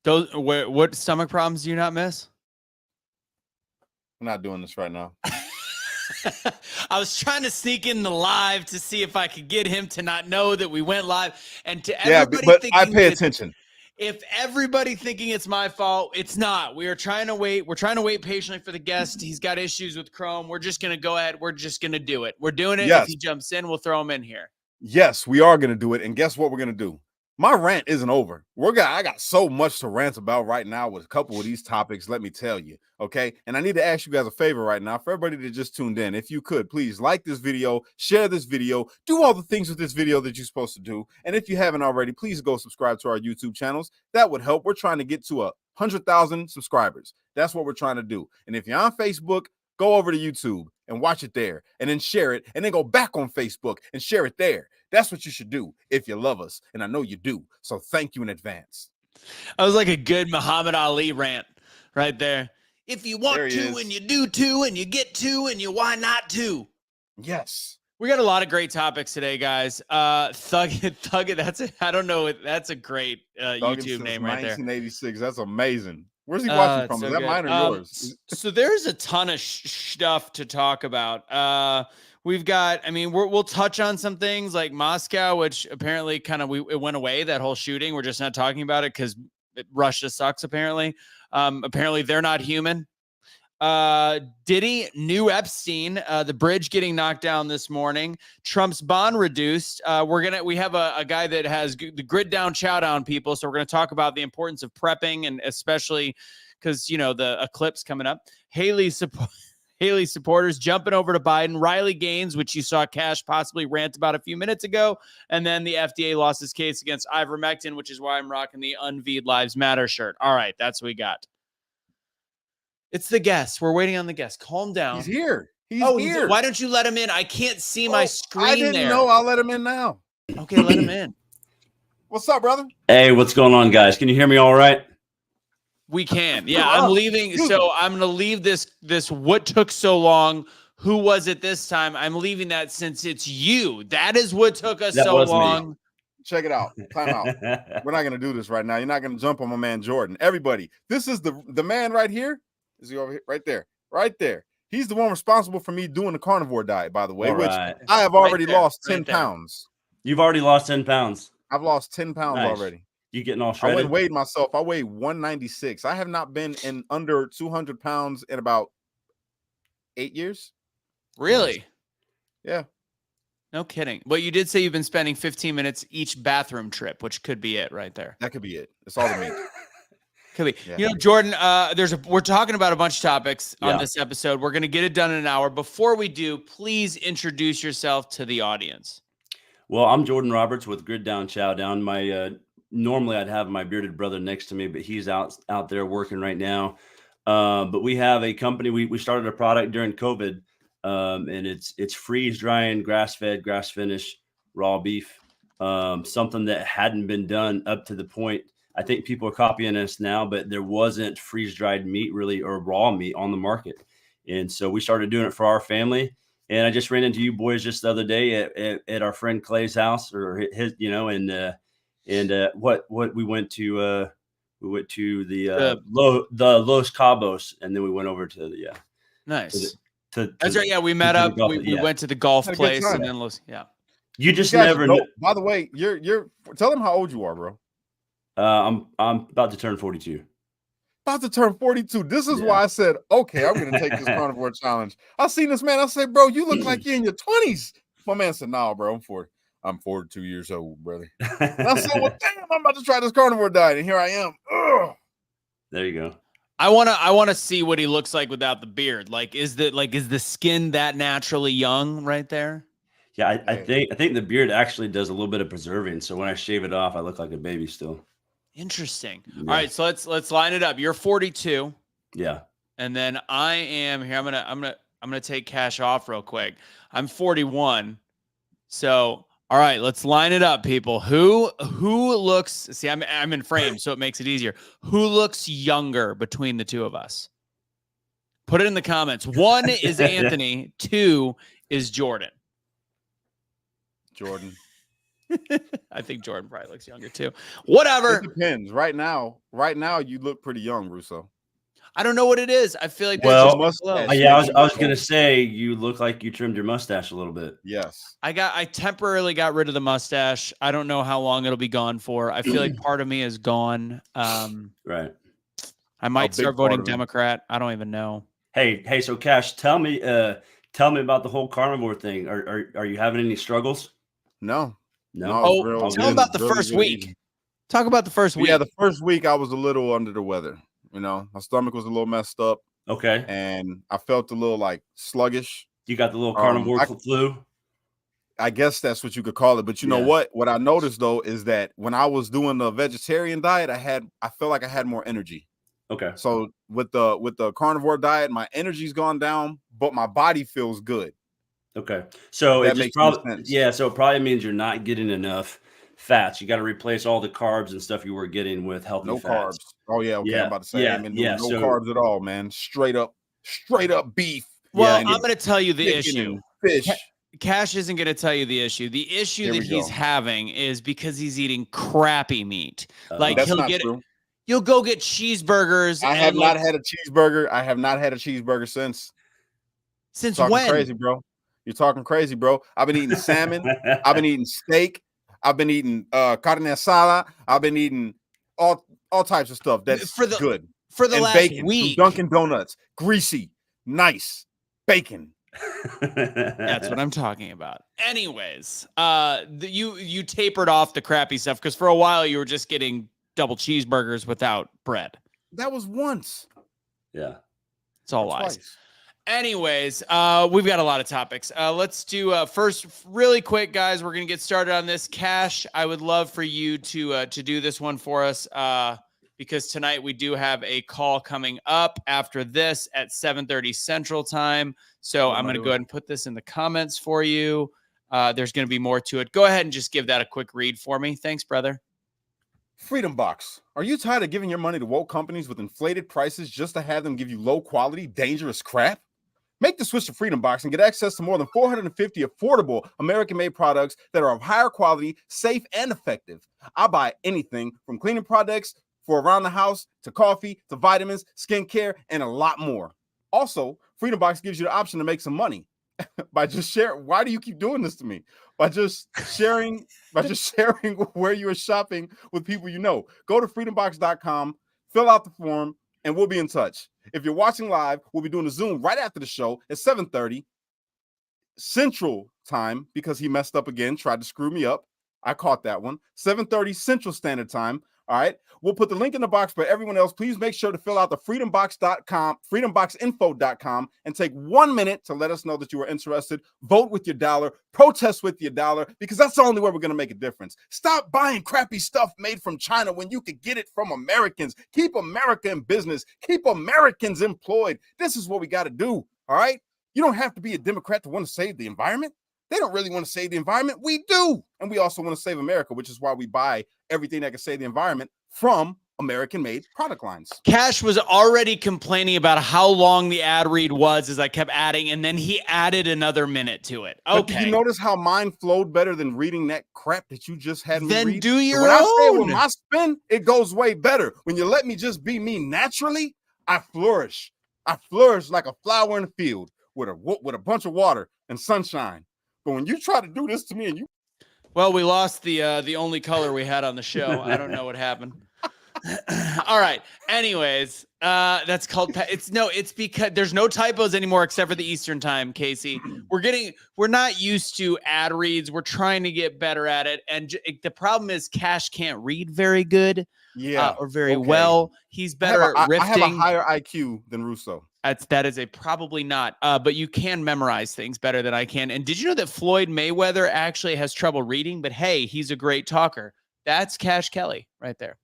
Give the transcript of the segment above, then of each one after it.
What stomach problems do you not miss? We're not doing this right now. I was trying to sneak in the live to see if I could get him to not know that we went live, and to everybody but thinking I pay attention. If everybody thinking it's my fault, it's not. We are trying to wait. We're trying to wait patiently for the guest. He's got issues with Chrome. We're just going to go ahead. We're just going to do it. We're doing it. Yes. If he jumps in, we'll throw him in here. Yes, we are going to do it. And guess what we're going to do? My rant isn't over. I got so much to rant about right now with a couple of these topics, let me tell you, okay? And I need to ask you guys a favor right now for everybody that just tuned in. If you could, please like this video, share this video, do all the things with this video that you're supposed to do. And if you haven't already, please go subscribe to our YouTube channels. That would help. We're trying to get to 100,000 subscribers. That's what we're trying to do. And if you're on Facebook, go over to YouTube and watch it there, and then share it, and then go back on Facebook and share it there. That's what you should do if you love us, and I know you do. So thank you in advance. That was like a good Muhammad Ali rant right there. If you want to, and you do too, and you get to, and you why not to? Yes. We got a lot of great topics today, guys. Thug it. That's it. I don't know. That's a great YouTube name right there. 1986. That's amazing. Where's he watching from? So is that mine or yours? So there's a ton of stuff to talk about. We've got, I mean, we'll touch on some things like Moscow, which apparently it went away, that whole shooting. We're just not talking about it because Russia sucks, apparently. Apparently they're not human. Diddy, new Epstein, the bridge getting knocked down this morning. Trump's bond reduced. We have a guy that has the Grid Down Chow Down people. So we're going to talk about the importance of prepping, and especially because, the eclipse coming up. Haley supporters jumping over to Biden. Riley Gaines, which you saw Cash possibly rant about a few minutes ago. And then the FDA lost his case against ivermectin, which is why I'm rocking the Unvied Lives Matter shirt. All right, that's what we got. It's the guest. We're waiting on the guest. Calm down. He's here. He's here. Why don't you let him in? I can't see my screen there. I didn't know. I'll let him in now. Okay, let him in. What's up, brother? Hey, what's going on, guys? Can you hear me all right? We can. Yeah, I'm leaving. So I'm going to leave this what took so long. Who was it this time? I'm leaving that since it's you. That is what took us so long. Me. Check it out. Time out. We're not going to do this right now. You're not going to jump on my man Geordan. Everybody, this is the man right here. Is he over here? Right there. Right there. He's the one responsible for me doing the carnivore diet, by the way, which I have already lost 10 pounds. You've already lost 10 pounds. I've lost 10 pounds already. You getting all shredded? I went and weighed myself. I weigh 196. I have not been in under 200 pounds in about 8 years. Really? Yeah. No kidding. But you did say you've been spending 15 minutes each bathroom trip, which could be it right there. That could be it. It's all the meat. Could be. Yeah. Geordan, we're talking about a bunch of topics on this episode. We're going to get it done in an hour. Before we do, please introduce yourself to the audience. Well, I'm Geordan Roberts with Grid Down Chow Down. My normally I'd have my bearded brother next to me, but he's out there working right now. But we have a company. We started a product during COVID, and it's freeze drying, grass fed, grass finished raw beef. Something that hadn't been done up to the point. I think people are copying us now, but there wasn't freeze dried meat really, or raw meat on the market. And so we started doing it for our family. And I just ran into you boys just the other day at our friend Clay's house, or his, what we went to the Los Cabos, and then we went over to the nice. That's right. Yeah, we met up. We went to the golf place, and then You just never know. By the way, you're tell them how old you are, bro. I'm about to turn 42. About to turn 42. This is why I said, okay, I'm going to take this carnivore challenge. I seen this man. I said, bro, you look like you're in your 20s. My man said, no, bro, I'm 40. I'm 42 years old, brother. And I said, well, damn, I'm about to try this carnivore diet, and here I am. Ugh. There you go. I wanna see what he looks like without the beard. Is the skin that naturally young right there? Yeah, I think the beard actually does a little bit of preserving. So when I shave it off, I look like a baby still. Interesting. Yeah. All right, so let's line it up. You're 42. Yeah. And then I am here. I'm gonna take Cash off real quick. I'm 41. So all right, let's line it up, people. Who looks? See, I'm in frame, so it makes it easier. Who looks younger between the two of us? Put it in the comments. 1 is Anthony. 2 is Geordan. Geordan. I think Jordan probably looks younger too. Whatever. It depends. Right now, you look pretty young, Russo. I don't know what it is. I feel like Well, there's just mustache. glow. Yeah, I was Making going to you say you look like you trimmed your mustache a little bit. Yes. I temporarily got rid of the mustache. I don't know how long it'll be gone for. I feel like part of me is gone. Right. I might start voting Democrat. I don't even know. Hey, so Cash, tell me about the whole carnivore thing. Are you having any struggles? No. Oh, tell me about the first week. Easy. Talk about the first week. Yeah, the first week I was a little under the weather. You know, my stomach was a little messed up. Okay. And I felt a little like sluggish. You got the little carnivore flu? I guess that's what you could call it. But you know what? What I noticed though is that when I was doing the vegetarian diet, I felt like I had more energy. Okay. So with the carnivore diet, my energy's gone down, but my body feels good. Okay. So that it just makes probably sense. Yeah, so it probably means you're not getting enough fats. You got to replace all the carbs and stuff you were getting with healthy no fats. Carbs. Oh yeah, okay. I'm about to say no carbs at all, man. Straight up beef. Well, I'm going to tell you the issue. Fish. Cash isn't going to tell you the issue. The issue that he's having is because he's eating crappy meat. Like you'll go get cheeseburgers. I have not had a cheeseburger. I have not had a cheeseburger since. Since when? Crazy, bro. You're talking crazy, bro. I've been eating salmon. I've been eating steak. I've been eating carne asada. I've been eating all types of stuff that's good. For the last bacon week. From Dunkin' Donuts. Greasy. Nice. Bacon. That's what I'm talking about. Anyways, you tapered off the crappy stuff because for a while you were just getting double cheeseburgers without bread. That was once. Yeah. It's all lies. Anyways, we've got a lot of topics. Let's do first really quick, guys. We're gonna get started on this. Cash, I would love for you to do this one for us because tonight we do have a call coming up after this at 7:30 Central Time. So I'm gonna go ahead and put this in the comments for you. There's gonna be more to it. Go ahead and just give that a quick read for me. Thanks, brother. Freedom Box. Are you tired of giving your money to woke companies with inflated prices just to have them give you low quality, dangerous crap? Make the switch to Freedom Box and get access to more than 450 affordable American-made products that are of higher quality, safe, and effective. I buy anything from cleaning products for around the house to coffee to vitamins, skincare, and a lot more. Also, Freedom Box gives you the option to make some money by just sharing. Why do you keep doing this to me? By just sharing where you are shopping with people you know. Go to freedombox.com, fill out the form, and we'll be in touch. If you're watching live, we'll be doing a Zoom right after the show at 7:30 Central Time because he messed up again, tried to screw me up. I caught that one. 7:30 Central Standard Time. All right. We'll put the link in the box for everyone else. Please make sure to fill out the freedombox.com, freedomboxinfo.com, and take 1 minute to let us know that you are interested. Vote with your dollar, protest with your dollar, because that's the only way we're going to make a difference. Stop buying crappy stuff made from China when you could get it from Americans. Keep America in business. Keep Americans employed. This is what we got to do. All right. You don't have to be a Democrat to want to save the environment. They don't really want to save the environment. We do. And we also want to save America, which is why we buy everything that can save the environment from American-made product lines. Cash was already complaining about how long the ad read was as I kept adding, and then he added another minute to it. Okay. But did you notice how mine flowed better than reading that crap that you just had me read? Then do your own. When I say it with my spin, it goes way better. When you let me just be me naturally, I flourish. I flourish like a flower in a field with a bunch of water and sunshine. But when you try to do this to me and you... Well, we lost the only color we had on the show. I don't know what happened. All right. Anyways, that's called it's because there's no typos anymore except for the Eastern time, Kaecey. We're not used to ad reads. We're trying to get better at it. And the problem is Cash can't read very good. Yeah. Or very well. He's better at riffing. I have a higher IQ than Russo. That is probably not, but you can memorize things better than I can. And did you know that Floyd Mayweather actually has trouble reading, but hey, he's a great talker. That's Cash Kelly right there.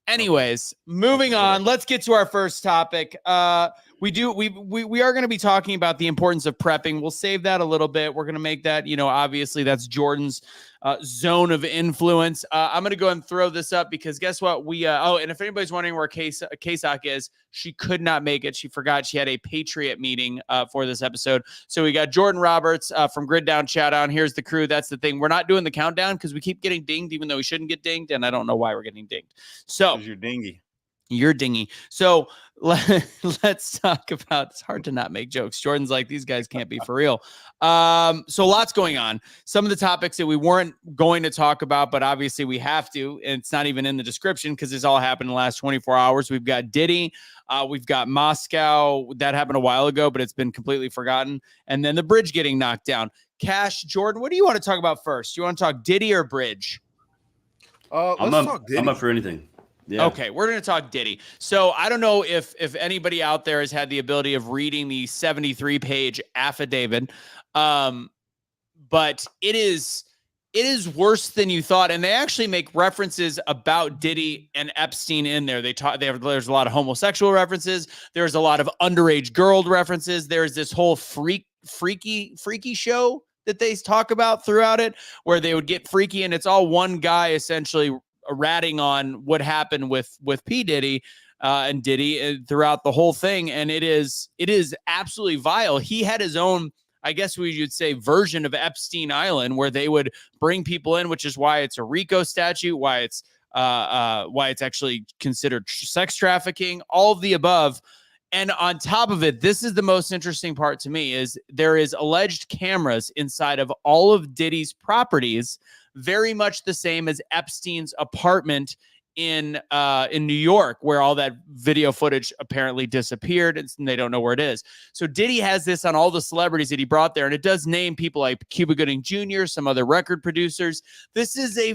Anyways, moving on. Let's get to our first topic. We are going to be talking about the importance of prepping. We'll save that a little bit. We're going to make that, obviously that's Jordan's zone of influence. I'm going to go ahead and throw this up because guess what? And if anybody's wondering where Kaecey is, she could not make it. She forgot she had a Patriot meeting for this episode. So we got Jordan Roberts from Grid Down Chow Down. Here's the crew. That's the thing. We're not doing the countdown because we keep getting dinged, even though we shouldn't get dinged. And I don't know why we're getting dinged. So you're dingy. You're dingy. So let's talk about, it's hard to not make jokes. Jordan's like, these guys can't be for real. So lots going on. Some of the topics that we weren't going to talk about, but obviously we have to, and it's not even in the description because this all happened in the last 24 hours. We've got Diddy. We've got Moscow. That happened a while ago, but it's been completely forgotten. And then the bridge getting knocked down. Cash, Jordan, what do you want to talk about first? You want to talk Diddy or bridge? Let's talk Diddy. I'm up for anything. Yeah. Okay, we're going to talk Diddy. So I don't know if anybody out there has had the ability of reading the 73-page affidavit, but it is worse than you thought. And they actually make references about Diddy and Epstein in there. There's a lot of homosexual references. There's a lot of underage girl references. There's this whole freaky show that they talk about throughout it, where they would get freaky, and it's all one guy essentially ratting on what happened with P. Diddy and Diddy throughout the whole thing. And it is absolutely vile. He had his own, I guess we would say, version of Epstein Island, where they would bring people in, which is why it's a RICO statute, why it's actually considered sex trafficking, all of the above. And on top of it, this is the most interesting part to me, is there is alleged cameras inside of all of Diddy's properties, very much the same as Epstein's apartment in New York, where all that video footage apparently disappeared and they don't know where it is. So Diddy has this on all the celebrities that he brought there, and it does name people like Cuba Gooding Jr., some other record producers. This is a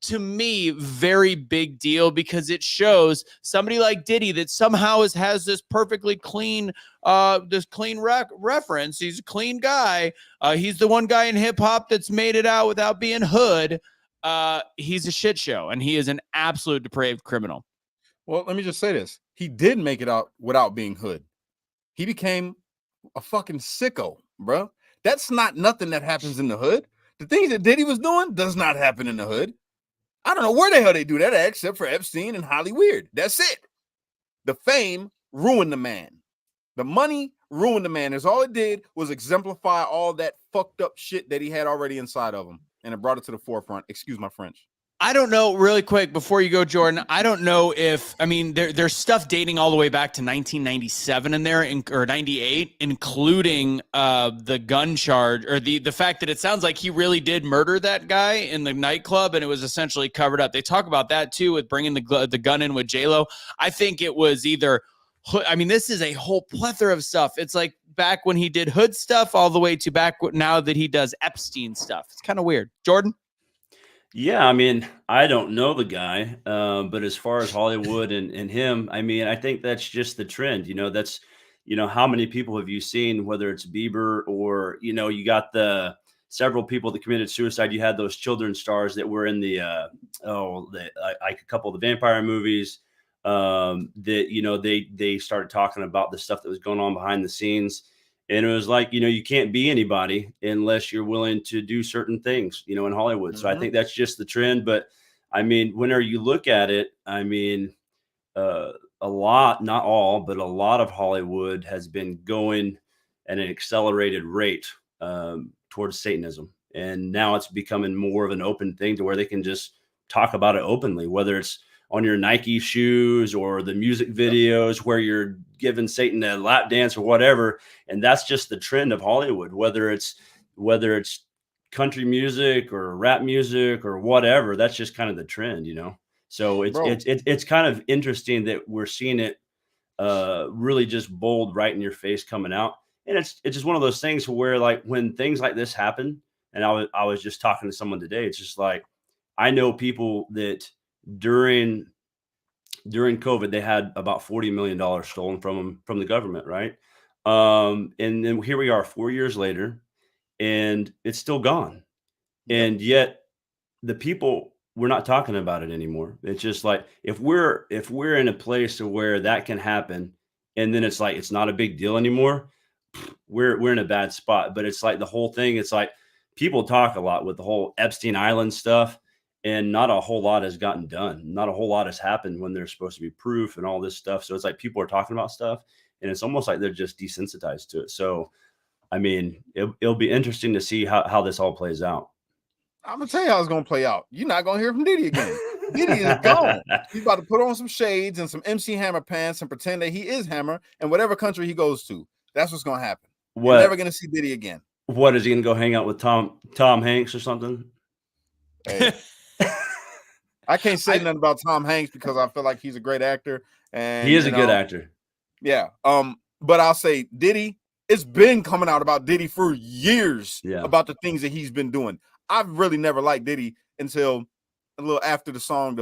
to me, very big deal, because it shows somebody like Diddy that somehow has this perfectly clean, reference. He's a clean guy. He's the one guy in hip hop that's made it out without being hood. He's a shit show, and he is an absolute depraved criminal. Well, let me just say this. He did make it out without being hood. He became a fucking sicko, bro. That's not nothing that happens in the hood. The things that Diddy was doing does not happen in the hood. I don't know where the hell they do that at, except for Epstein and Hollyweird. That's it. The fame ruined the man. The money ruined the man. That's all it did, was exemplify all that fucked up shit that he had already inside of him. And it brought it to the forefront. Excuse my French. I don't know, really quick, before you go, Jordan, I don't know if, there's stuff dating all the way back to 1997 in there, or 98, including the gun charge, or the fact that it sounds like he really did murder that guy in the nightclub, and it was essentially covered up. They talk about that, too, with bringing the gun in with J-Lo. I think it was either, this is a whole plethora of stuff. It's like back when he did hood stuff all the way to back now that he does Epstein stuff. It's kind of weird. Jordan? Yeah, I don't know the guy, but as far as Hollywood and him, I think that's just the trend. That's, how many people have you seen, whether it's Bieber or, you got the several people that committed suicide. You had those children's stars that were in a couple of the vampire movies that, they started talking about the stuff that was going on behind the scenes. And it was like, you can't be anybody unless you're willing to do certain things, in Hollywood. Mm-hmm. So I think that's just the trend. But whenever you look at it, a lot, not all, but a lot of Hollywood has been going at an accelerated rate towards Satanism. And now it's becoming more of an open thing to where they can just talk about it openly, whether it's on your Nike shoes or the music videos where you're giving Satan a lap dance or whatever. And that's just the trend of Hollywood, whether it's country music or rap music or whatever. That's just kind of the trend, So it's kind of interesting that we're seeing it really just bold right in your face coming out. And it's just one of those things where, like, when things like this happen, and I was just talking to someone today, it's just like, I know people that during COVID, they had about $40 million stolen from the government. Right. And then here we are 4 years later, and it's still gone. Yep. And yet the people, we're not talking about it anymore. It's just like, if we're in a place where that can happen and then it's like it's not a big deal anymore, we're in a bad spot. But it's like the whole thing, it's like people talk a lot with the whole Epstein Island stuff, and not a whole lot has gotten done. Not a whole lot has happened when there's supposed to be proof and all this stuff. So it's like people are talking about stuff, and it's almost like they're just desensitized to it. So I mean, it'll be interesting to see how this all plays out. I'm gonna tell you how it's gonna play out. You're not gonna hear from Diddy again. Diddy is gone. He's about to put on some shades and some MC Hammer pants and pretend that he is Hammer in whatever country he goes to. That's what's gonna happen. You're never gonna see Diddy again. What, is he gonna go hang out with Tom Hanks or something? Hey. I can't say nothing about Tom Hanks because I feel like he's a great actor, and he is a good actor. Yeah. But I'll say Diddy. It's been coming out about Diddy for years about the things that he's been doing. I've really never liked Diddy until a little after the song,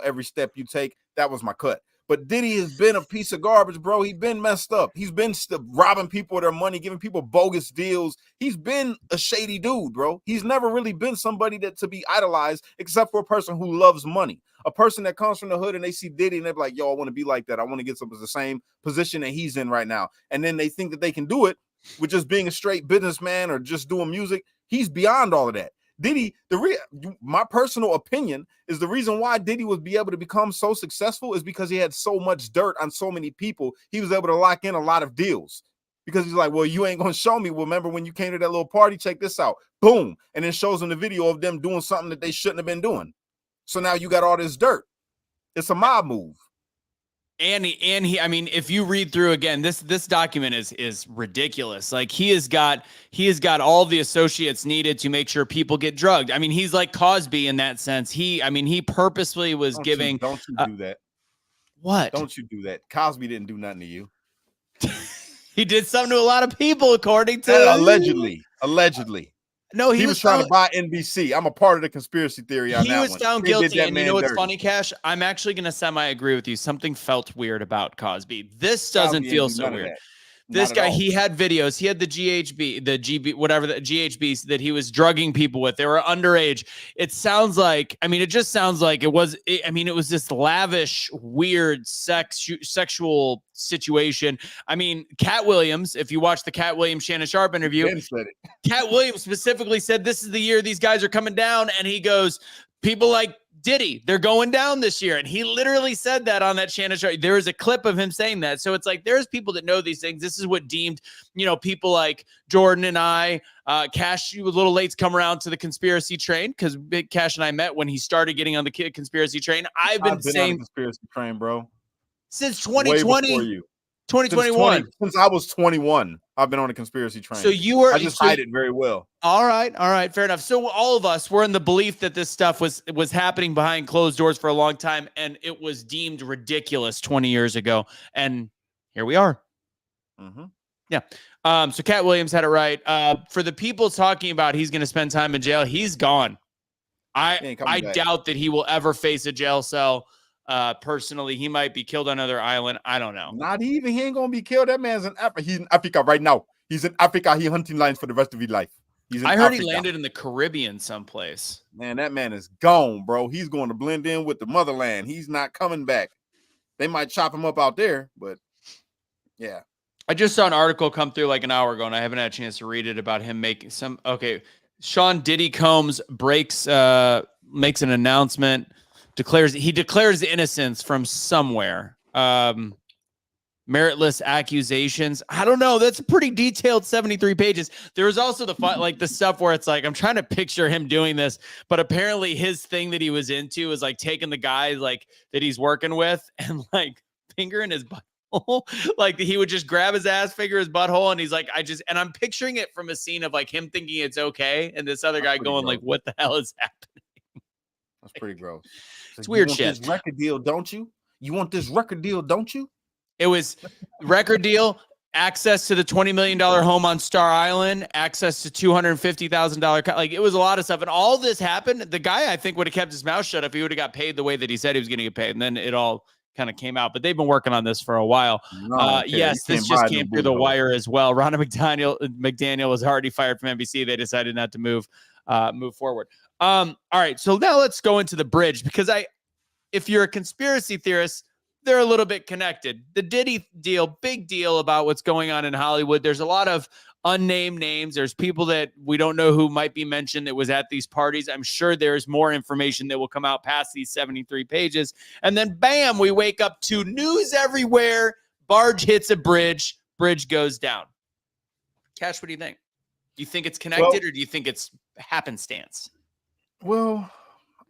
Every Step You Take. That was my cut. But Diddy has been a piece of garbage, bro. He's been messed up. He's been robbing people of their money, giving people bogus deals. He's been a shady dude, bro. He's never really been somebody that to be idolized, except for a person who loves money. A person that comes from the hood and they see Diddy and they're like, yo, I want to be like that. I want to get some of the same position that he's in right now. And then they think that they can do it with just being a straight businessman or just doing music. He's beyond all of that. Diddy, my personal opinion is the reason why Diddy would be able to become so successful is because he had so much dirt on so many people. He was able to lock in a lot of deals because he's like, well, you ain't going to show me. Well, remember when you came to that little party, check this out. Boom. And then shows them the video of them doing something that they shouldn't have been doing. So now you got all this dirt. It's a mob move. And he, I mean, if you read through again, this document is ridiculous. Like he has got all the associates needed to make sure people get drugged. I mean, he's like Cosby in that sense. He purposely was giving. Don't you do that? What? Don't you do that? Cosby didn't do nothing to you. He did something to a lot of people, according to allegedly. No, he was trying to buy NBC. I'm a part of the conspiracy theory on that one. He was found guilty, and you know what's funny, Cash? I'm actually going to semi-agree with you. Something felt weird about Cosby. This doesn't feel so weird. This guy, he had videos. He had the GHBs that he was drugging people with. They were underage. It sounds like, it just sounds like it was this lavish, weird sexual situation. Cat Williams, if you watch the Cat Williams Shannon Sharp interview, Cat Williams specifically said, this is the year these guys are coming down. And he goes, people like Diddy, they're going down this year. And he literally said that on that Shannon Sharp. There is a clip of him saying that. So it's like, there's people that know these things. This is what deemed, people like Geordan and I, Cash, you were a little late to come around to the conspiracy train because Big Cash and I met when he started getting on the conspiracy train. I've been saying on the conspiracy train, bro, since 2020, 2021. Since I was 21, I've been on a conspiracy train. So I just hide it very well. All right, fair enough. So all of us were in the belief that this stuff was happening behind closed doors for a long time, and it was deemed ridiculous 20 years ago, and here we are. Mm-hmm. Yeah. So Cat Williams had it right. For the people talking about he's going to spend time in jail, he's gone. I doubt that he will ever face a jail cell. Personally, he might be killed on another island. I don't know. Not even. He ain't gonna be killed. That man's in Africa. He's in Africa right now. He's in Africa. He's hunting lions for the rest of his life. I heard he landed in the Caribbean someplace. Man, that man is gone, bro. He's going to blend in with the motherland. He's not coming back. They might chop him up out there, but yeah. I just saw an article come through like an hour ago, and I haven't had a chance to read it about him making some. Okay, Sean Diddy Combs makes an announcement. Declares innocence from somewhere. Meritless accusations. I don't know. That's a pretty detailed 73 pages. There was also the stuff where it's like, I'm trying to picture him doing this, but apparently his thing that he was into is like taking the guys like that he's working with and like fingering his butthole. Like he would just grab his ass, finger his butthole, and he's like, and I'm picturing it from a scene of like him thinking it's okay, and this other guy going like, what the hell is happening? That's pretty gross. It's weird shit. This record deal, don't you? You want this record deal, don't you? It was record deal, access to the $20 million home on Star Island, access to $250,000. Like it was a lot of stuff. And all this happened. The guy, I think, would have kept his mouth shut if he would have got paid the way that he said he was going to get paid. And then it all kind of came out. But they've been working on this for a while. Yes, this just came through the wire as well. Ronna McDaniel was already fired from NBC. They decided not to move forward. All right, so now let's go into the bridge because if you're a conspiracy theorist, they're a little bit connected. The Diddy deal, big deal about what's going on in Hollywood. There's a lot of unnamed names. There's people that we don't know who might be mentioned that was at these parties. I'm sure there's more information that will come out past these 73 pages. And then bam, we wake up to news everywhere. Barge hits a bridge. Bridge goes down. Cash, what do you think? Do you think it's connected, or do you think it's happenstance? Well,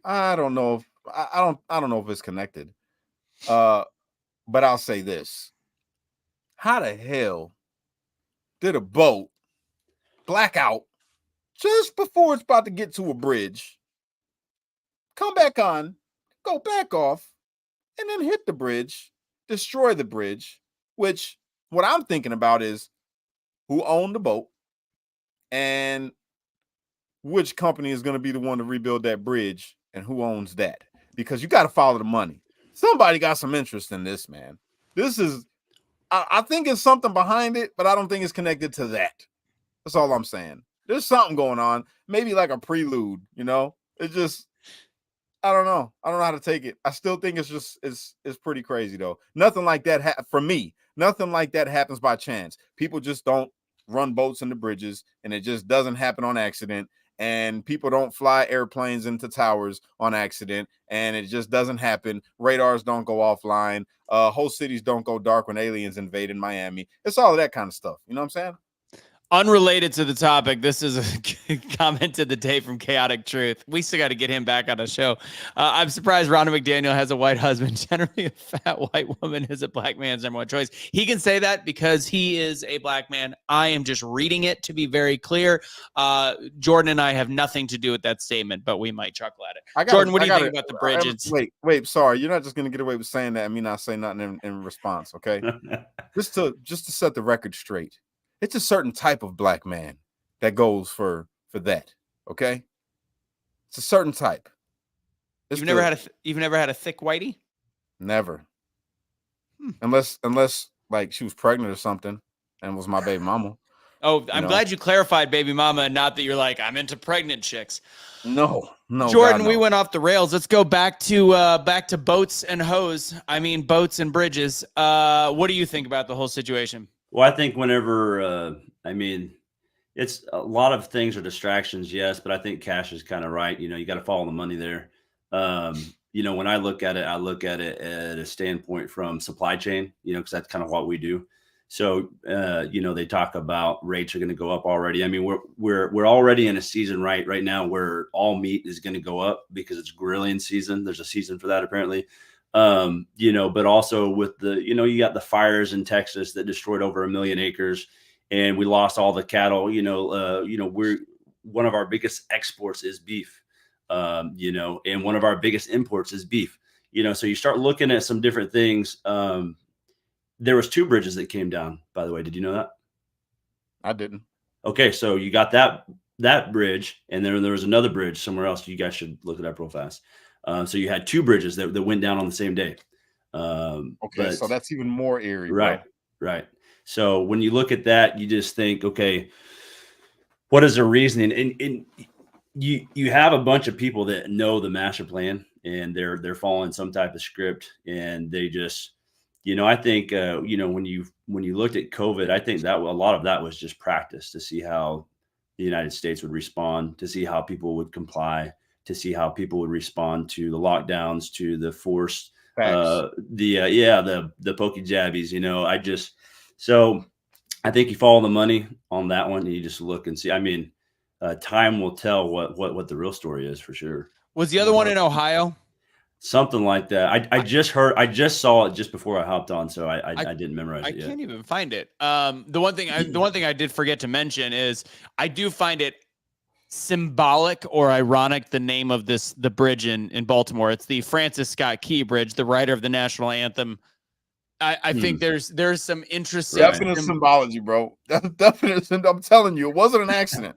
I don't know if I don't know if it's connected. But I'll say this. How the hell did a boat black out just before it's about to get to a bridge, come back on, go back off, and then hit the bridge, destroy the bridge? Which what I'm thinking about is who owned the boat and which company is going to be the one to rebuild that bridge and who owns that, because you got to follow the money. Somebody got some interest in this, man. This is, I think it's something behind it, but I don't think it's connected to that. That's all I'm saying. There's something going on, maybe like a prelude, you know? It's just, I don't know. I don't know how to take it. I still think it's just, it's pretty crazy though. Nothing like that, for me, nothing like that happens by chance. People just don't run boats into bridges, and it just doesn't happen on accident. And people don't fly airplanes into towers on accident, and it just doesn't happen. Radars don't go offline. Whole cities don't go dark when aliens invade in Miami. It's all of that kind of stuff. You know what I'm saying? Unrelated to the topic, this is a comment of the day from Chaotic Truth. We still got to get him back on the show. I'm surprised Rhonda McDaniel has a white husband. Generally, a fat white woman is a black man's number one choice. He can say that because he is a black man. I am just reading it to be very clear. Jordan and I have nothing to do with that statement, but we might chuckle at it. Jordan, what do you think about the bridges? Wait. Sorry, you're not just going to get away with saying that and me not say nothing in response, okay? just to set the record straight. It's a certain type of black man that goes for that. Okay, it's a certain type. You've never had a thick whitey? Never. Unless like she was pregnant or something and was my baby mama. Oh, I'm glad you clarified baby mama, and not that you're like, I'm into pregnant chicks. No. Jordan, no. We went off the rails. Let's go back to boats and hoes. I mean, boats and bridges. What do you think about the whole situation? Well, I think whenever, it's a lot of things are distractions, yes, but I think Cash is kind of right. You know, you got to follow the money there. When I look at it at a standpoint from supply chain, because that's kind of what we do. So, they talk about rates are going to go up already. I mean, we're already in a season right now where all meat is going to go up because it's grilling season. There's a season for that apparently. But also with the, you got the fires in Texas that destroyed over 1 million acres, and we lost all the cattle. We're one of our biggest exports is beef, and one of our biggest imports is beef. So you start looking at some different things. There was 2 bridges that came down, by the way. Did you know that? I didn't. Okay, so you got that bridge, and then there was another bridge somewhere else. You guys should look it up real fast. So you had 2 bridges that went down on the same day. So that's even more eerie. Right. So when you look at that, you just think, okay, what is the reasoning? And you have a bunch of people that know the master plan, and they're following some type of script, and they just, I think, when you looked at COVID, I think that a lot of that was just practice to see how the United States would respond, to see how people would comply, to see how people would respond to the lockdowns, to the forced, the pokey jabbies. So I think you follow the money on that one, and you just look and see. I mean, time will tell what the real story is for sure. Was the other one in Ohio? Something like that. I just saw it just before I hopped on, so I didn't memorize it yet. I can't even find it. The one thing I did forget to mention is I do find it symbolic or ironic, the name of the bridge in Baltimore. It's the Francis Scott Key Bridge, the writer of the national anthem. I think there's some interesting definite symbology, bro. Definite. I'm telling you, it wasn't an accident.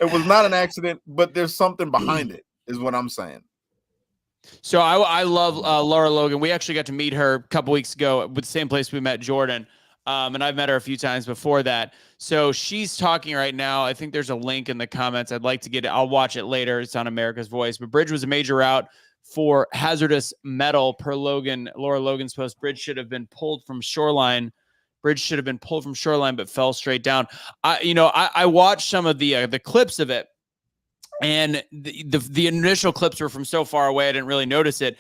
It was not an accident, but there's something behind it, is what I'm saying. So I love Laura Logan. We actually got to meet her a couple weeks ago with the same place we met Jordan. And I've met her a few times before that. So she's talking right now. I think there's a link in the comments. I'd like to get it. I'll watch it later. It's on America's Voice. But bridge was a major route for hazardous metal per Laura Logan's post. Bridge should have been pulled from shoreline. But fell straight down. I watched some of the clips of it, and the initial clips were from so far away I didn't really notice it.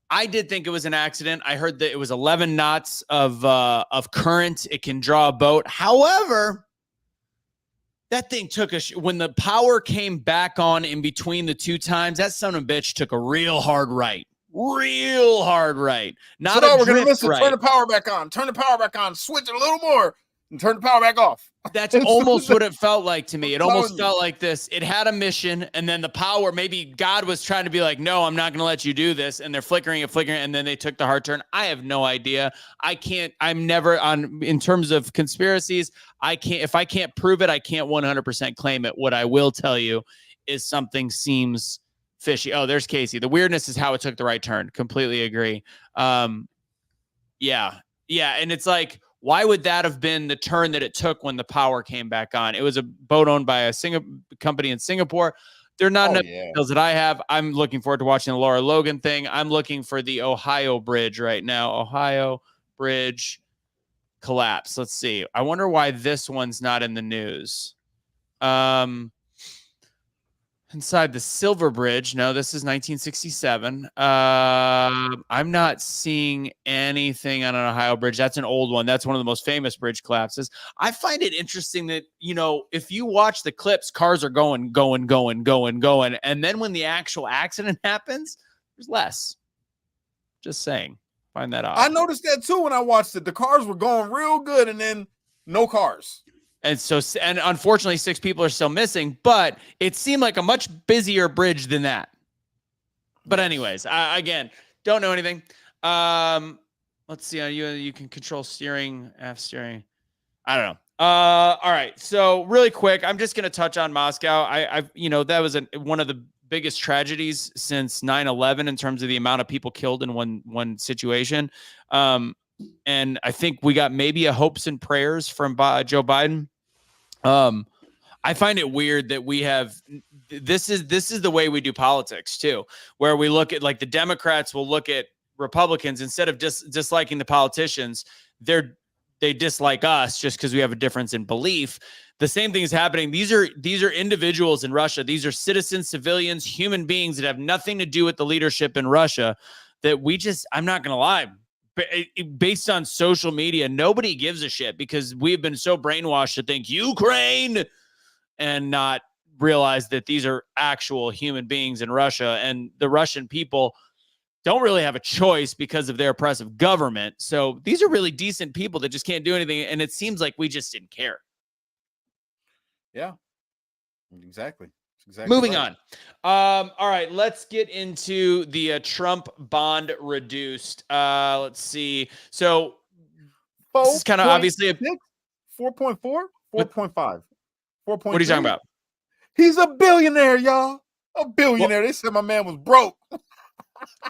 I did think it was an accident. I heard that it was 11 knots of current. It can draw a boat. However, that thing took when the power came back on in between the two times, that son of a bitch took a real hard right. Not so now we're going to drift listen. right. Turn the power back on. Switch it a little more and turn the power back off. That's almost what it felt like to me. It almost felt like this. It had a mission, and then the power, maybe God was trying to be like, no, I'm not going to let you do this. And they're flickering, and then they took the hard turn. I have no idea. I'm never in terms of conspiracies. If I can't prove it, I can't 100% claim it. What I will tell you is something seems fishy. Oh, there's Kaecey. The weirdness is how it took the right turn. Completely agree. Yeah. And it's like, why would that have been the turn that it took when the power came back on? It was a boat owned by a company in Singapore. They're not enough details that I have. I'm looking forward to watching the Laura Logan thing. I'm looking for the Ohio Bridge right now. Ohio Bridge collapse. Let's see. I wonder why this one's not in the news. Inside the Silver Bridge. No, this is 1967. I'm not seeing anything on an Ohio bridge. That's an old one. That's one of the most famous bridge collapses. I find it interesting that, if you watch the clips, cars are going. And then when the actual accident happens, there's less. Just saying. Find that odd. I noticed that too when I watched it. The cars were going real good and then no cars. And unfortunately, 6 people are still missing, but it seemed like a much busier bridge than that. But anyways, again, don't know anything. Let's see. You can control steering, F steering. I don't know. All right. So really quick, I'm just going to touch on Moscow. That was one of the biggest tragedies since 9/11 in terms of the amount of people killed in one situation. And I think we got maybe a hopes and prayers from Joe Biden. I find it weird that we have this is the way we do politics too, where we look at, like, the Democrats will look at Republicans instead of just disliking the politicians. They dislike us just because we have a difference in belief. The same thing is happening. These are individuals in Russia. These are citizens, civilians, human beings that have nothing to do with the leadership in Russia that I'm not going to lie. Based on social media, nobody gives a shit because we've been so brainwashed to think Ukraine and not realize that these are actual human beings in Russia, and the Russian people don't really have a choice because of their oppressive government. So these are really decent people that just can't do anything. And it seems like we just didn't care. Yeah, exactly. Exactly. Moving on. All right, let's get into the Trump bond reduced. Let's see. So this is kind of obviously 4.4, 4.5, 4.3. What are you talking about? He's a billionaire, y'all. A billionaire. They said my man was broke.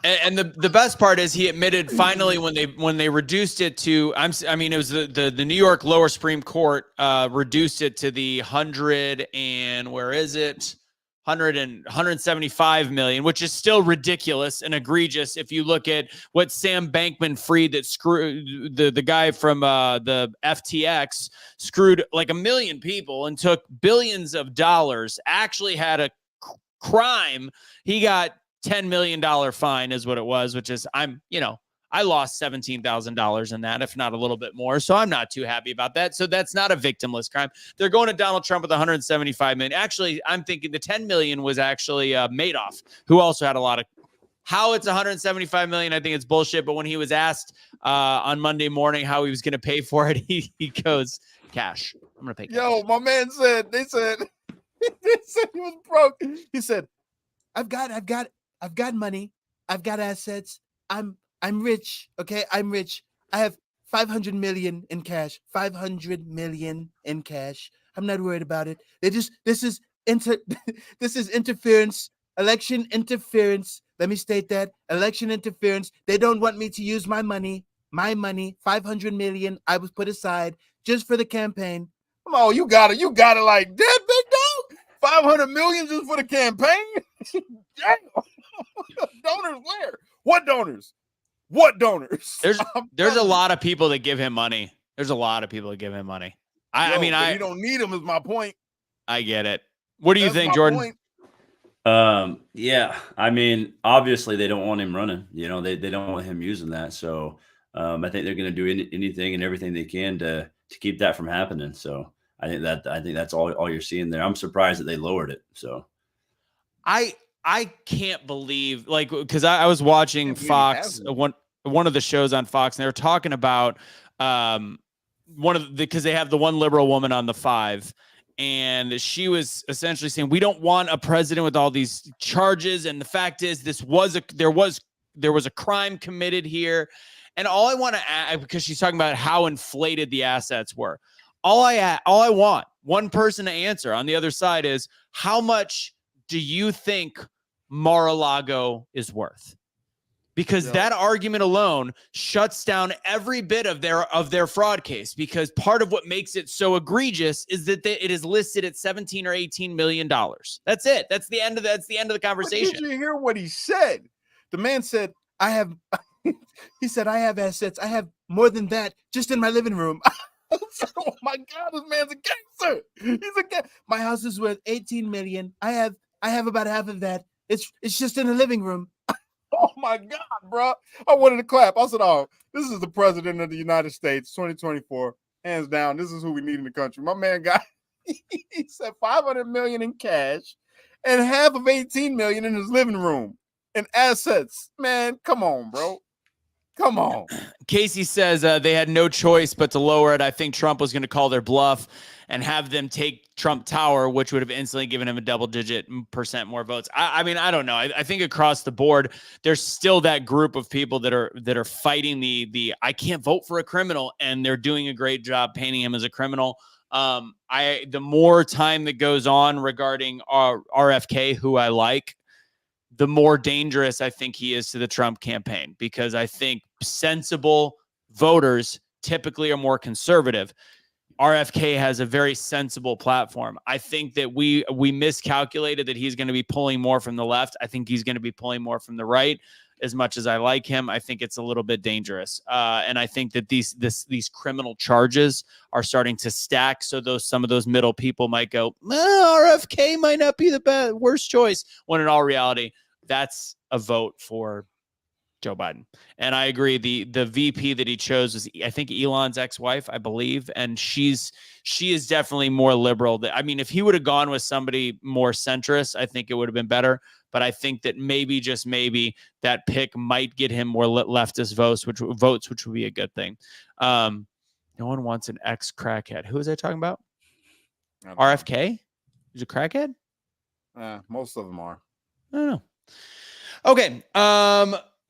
And the best part is he admitted finally when they reduced it to it was the New York lower Supreme Court reduced it to the 175 million, which is still ridiculous and egregious if you look at what Sam Bankman-Fried that screwed the guy from the FTX screwed like 1 million people and took billions of dollars, actually had a crime. He got $10 million fine is what it was, which is I lost $17,000 in that, if not a little bit more. So I'm not too happy about that. So that's not a victimless crime. They're going to Donald Trump with 175 million. Actually, I'm thinking the 10 million was actually Madoff, who also had a lot of. How it's 175 million, I think it's bullshit. But when he was asked on Monday morning how he was going to pay for it, he goes, cash. I'm going to pay cash. Yo, my man said, they said he was broke. He said, I've got money. I've got assets. I'm rich. Okay. I'm rich. I have 500 million in cash. 500 million in cash. I'm not worried about it. This is interference, election interference. Let me state that election interference. They don't want me to use my money, 500 million. I was put aside just for the campaign. Come on. You got it like that, big dog. 500 million just for the campaign. Damn. Donors where? What donors? What donors? There's a lot of people that give him money. There's a lot of people that give him money. I mean, he don't need him is my point. I get it. What do you think, my Jordan? point. Yeah, I mean, obviously they don't want him running. You know, they don't want him using that. So I think they're going to do anything and everything they can to keep that from happening. So I think that's all you're seeing there. I'm surprised that they lowered it. So I can't believe, like, because I was watching Fox, one of the shows on Fox, and they were talking about because they have the one liberal woman on the 5. And she was essentially saying, we don't want a president with all these charges. And the fact is, there was a crime committed here. And all I want to add, because she's talking about how inflated the assets were, all I want one person to answer on the other side is, how much do you think Mar-a-Lago is worth? Because that argument alone shuts down every bit of their fraud case. Because part of what makes it so egregious is that it is listed at $17 or $18 million. That's it. That's the end of the conversation. Did you hear what he said? The man said, he said, I have assets. I have more than that just in my living room. Oh my God, this man's a gangster. He's a gangster. My house is worth $18 million. I have about half of that. It's just in the living room. Oh my God, bro. I wanted to clap. I said, oh, this is the president of the United States, 2024. Hands down, this is who we need in the country. My man got, he said $500 million in cash and half of $18 million in his living room and assets. Man, come on, bro. Come on. Kaecey says they had no choice but to lower it. I think Trump was going to call their bluff and have them take Trump Tower, which would have instantly given him a double-digit % more votes. I mean, I don't know. I think across the board, there's still that group of people that are fighting the I can't vote for a criminal, and they're doing a great job painting him as a criminal. The more time that goes on regarding RFK, who I like, the more dangerous I think he is to the Trump campaign, because I think sensible voters typically are more conservative. RFK has a very sensible platform. I think that we miscalculated that he's going to be pulling more from the left. I think he's going to be pulling more from the right. As much as I like him, I think it's a little bit dangerous. And I think that these criminal charges are starting to stack. So some of those middle people might go, RFK might not be the worst choice, when in all reality, that's a vote for Joe Biden. And I agree. The VP that he chose was, I think, Elon's ex-wife, I believe. And she is definitely more liberal. I mean, if he would have gone with somebody more centrist, I think it would have been better. But I think that maybe, just maybe, that pick might get him more leftist votes, which would be a good thing. No one wants an ex-crackhead. Who was I talking about? RFK? He's a crackhead? Most of them are. I don't know. Okay.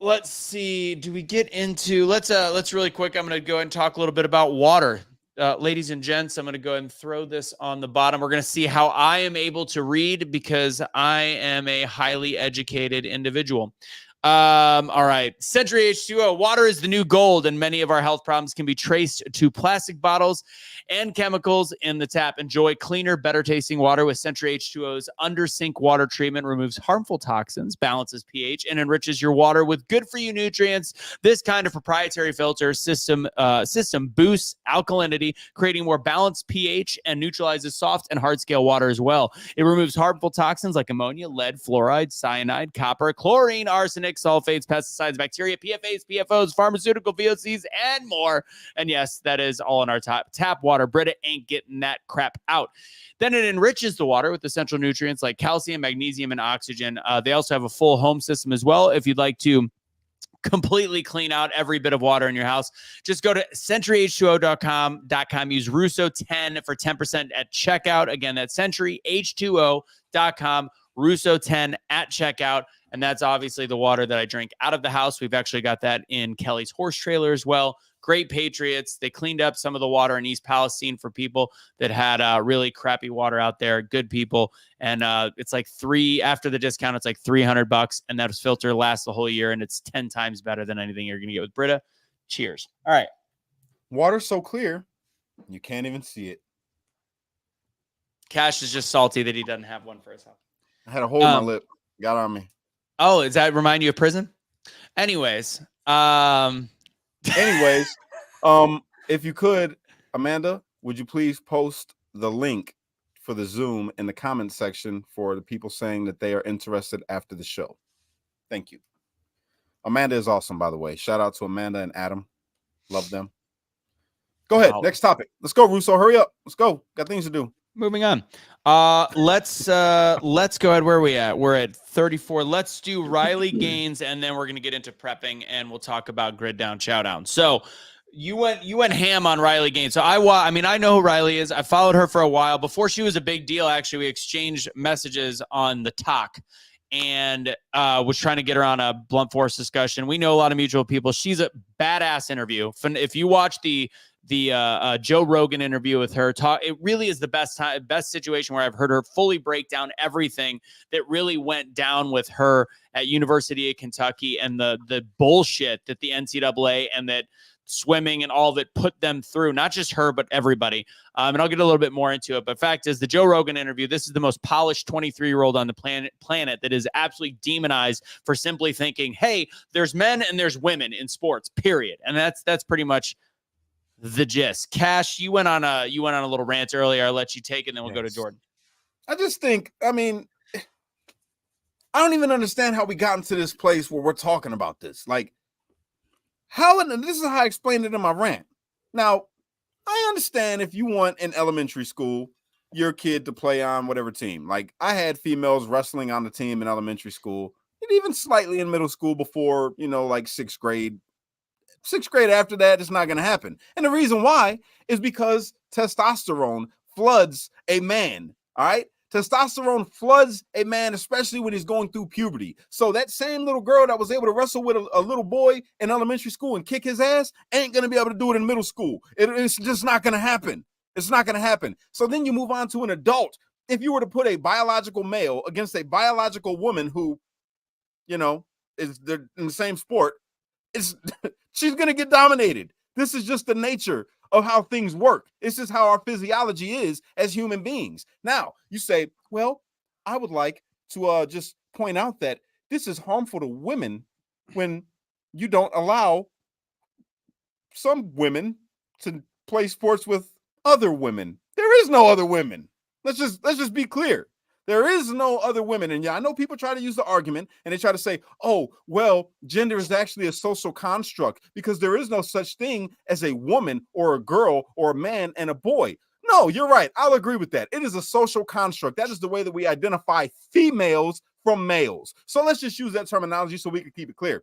Let's see. Do we get into, let's really quick. I'm going to go ahead and talk a little bit about water. Ladies and gents, I'm going to go ahead and throw this on the bottom. We're going to see how I am able to read, because I am a highly educated individual. All right. Century H2O. Water is the new gold, and many of our health problems can be traced to plastic bottles and chemicals in the tap. Enjoy cleaner, better tasting water with Century H2O's under sink water treatment. Removes harmful toxins, balances pH, and enriches your water with good for you nutrients. This kind of proprietary filter system boosts alkalinity, creating more balanced pH, and neutralizes soft and hard scale water as well. It removes harmful toxins like ammonia, lead, fluoride, cyanide, copper, chlorine, arsenic, sulfates, pesticides, bacteria, PFAs, PFOs, pharmaceutical VOCs, and more. And yes, that is all in our tap water. Brita ain't getting that crap out. Then it enriches the water with essential nutrients like calcium, magnesium, and oxygen. They also have a full home system as well. If you'd like to completely clean out every bit of water in your house, just go to centuryh2o.com. Use Russo10 for 10% at checkout. Again, that's centuryh2o.com. Russo10 at checkout. And that's obviously the water that I drink out of the house. We've actually got that in Kelly's horse trailer as well. Great Patriots. They cleaned up some of the water in East Palestine for people that had really crappy water out there. Good people. And it's like after the discount, it's like $300. And that filter lasts the whole year. And it's 10 times better than anything you're going to get with Brita. Cheers. All right. Water's so clear, you can't even see it. Cash is just salty that he doesn't have one for himself. I had a hole in my lip. Got on me. Oh, does that remind you of prison? Anyways, Anyways, if you could, Amanda, would you please post the link for the Zoom in the comment section for the people saying that they are interested after the show? Thank you. Amanda is awesome, by the way. Shout out to Amanda and Adam. Love them. Go ahead. Next topic. Let's go, Russo. Hurry up. Let's go. Got things to do. Moving on. Let's go ahead. Where are we at? We're at 34. Let's do Riley Gaines, and then we're gonna get into prepping, and we'll talk about Grid Down Chow Down. So you went ham on Riley Gaines. So I know who Riley is. I followed her for a while before she was a big deal. Actually, we exchanged messages on the talk, and was trying to get her on a blunt force discussion. We know a lot of mutual people. She's a badass interview. If you watch the Joe Rogan interview with her, it really is the best situation where I've heard her fully break down everything that really went down with her at University of Kentucky and the bullshit that the NCAA and that swimming and all of it put them through, not just her, but everybody. And I'll get a little bit more into it. But fact is, the Joe Rogan interview, this is the most polished 23-year-old on the planet that is absolutely demonized for simply thinking, hey, there's men and there's women in sports, period. And that's pretty much the gist. Cash, you went on a little rant earlier. I'll let you take it, and then we'll go to Jordan. I just think, I don't even understand how we got into this place where we're talking about this. Like, this is how I explained it in my rant. Now, I understand if you want in elementary school your kid to play on whatever team. Like, I had females wrestling on the team in elementary school, and even slightly in middle school before, like sixth grade. Sixth grade after that, it's not going to happen. And the reason why is because testosterone floods a man. All right. Testosterone floods a man, especially when he's going through puberty. So that same little girl that was able to wrestle with a little boy in elementary school and kick his ass ain't going to be able to do it in middle school. It's just not going to happen. It's not going to happen. So then you move on to an adult. If you were to put a biological male against a biological woman who, is in the same sport, she's going to get dominated. This is just the nature of how things work. It's just how our physiology is as human beings. Now, you say, well, I would like to just point out that this is harmful to women when you don't allow some women to play sports with other women. There is no other women. Let's just be clear. There is no other women. And yeah, I know people try to use the argument and they try to say, oh, well, gender is actually a social construct because there is no such thing as a woman or a girl or a man and a boy. No, you're right. I'll agree with that. It is a social construct. That is the way that we identify females from males. So let's just use that terminology so we can keep it clear.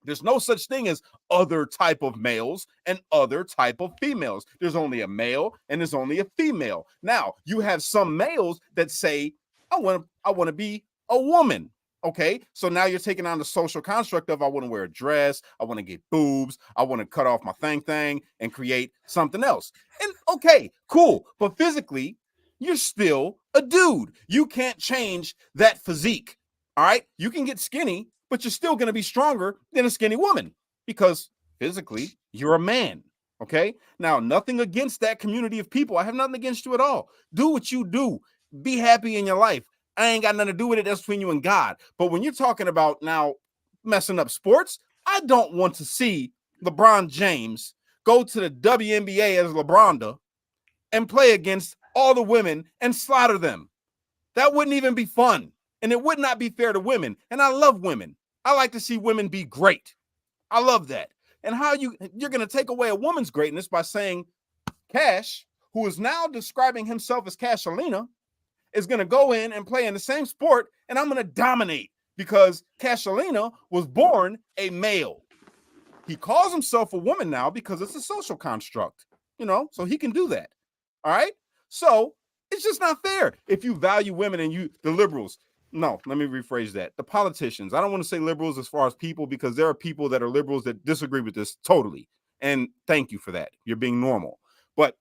There's no such thing as other type of males and other type of females. There's only a male and there's only a female. Now, you have some males that say, I want to be a woman. Okay, so now you're taking on the social construct of I want to wear a dress, I want to get boobs, I want to cut off my thing and create something else. And okay, cool. But physically, you're still a dude. You can't change that physique. All right, you can get skinny, but you're still going to be stronger than a skinny woman because physically you're a man. Okay, now nothing against that community of people. I have nothing against you at all. Do what you do. Be happy in your life. I ain't got nothing to do with it. That's between you and God. But when you're talking about now messing up sports, I don't want to see LeBron James go to the WNBA as LeBronda and play against all the women and slaughter them. That wouldn't even be fun. And it would not be fair to women. And I love women. I like to see women be great. I love that. And how you're going to take away a woman's greatness by saying Cash, who is now describing himself as Cashalina, is going to go in and play in the same sport, and I'm going to dominate because Cashalina was born a male. He calls himself a woman now because it's a social construct, so he can do that. All right? So it's just not fair if you value women and the liberals. No, let me rephrase that. The politicians. I don't want to say liberals as far as people because there are people that are liberals that disagree with this totally. And thank you for that. You're being normal. But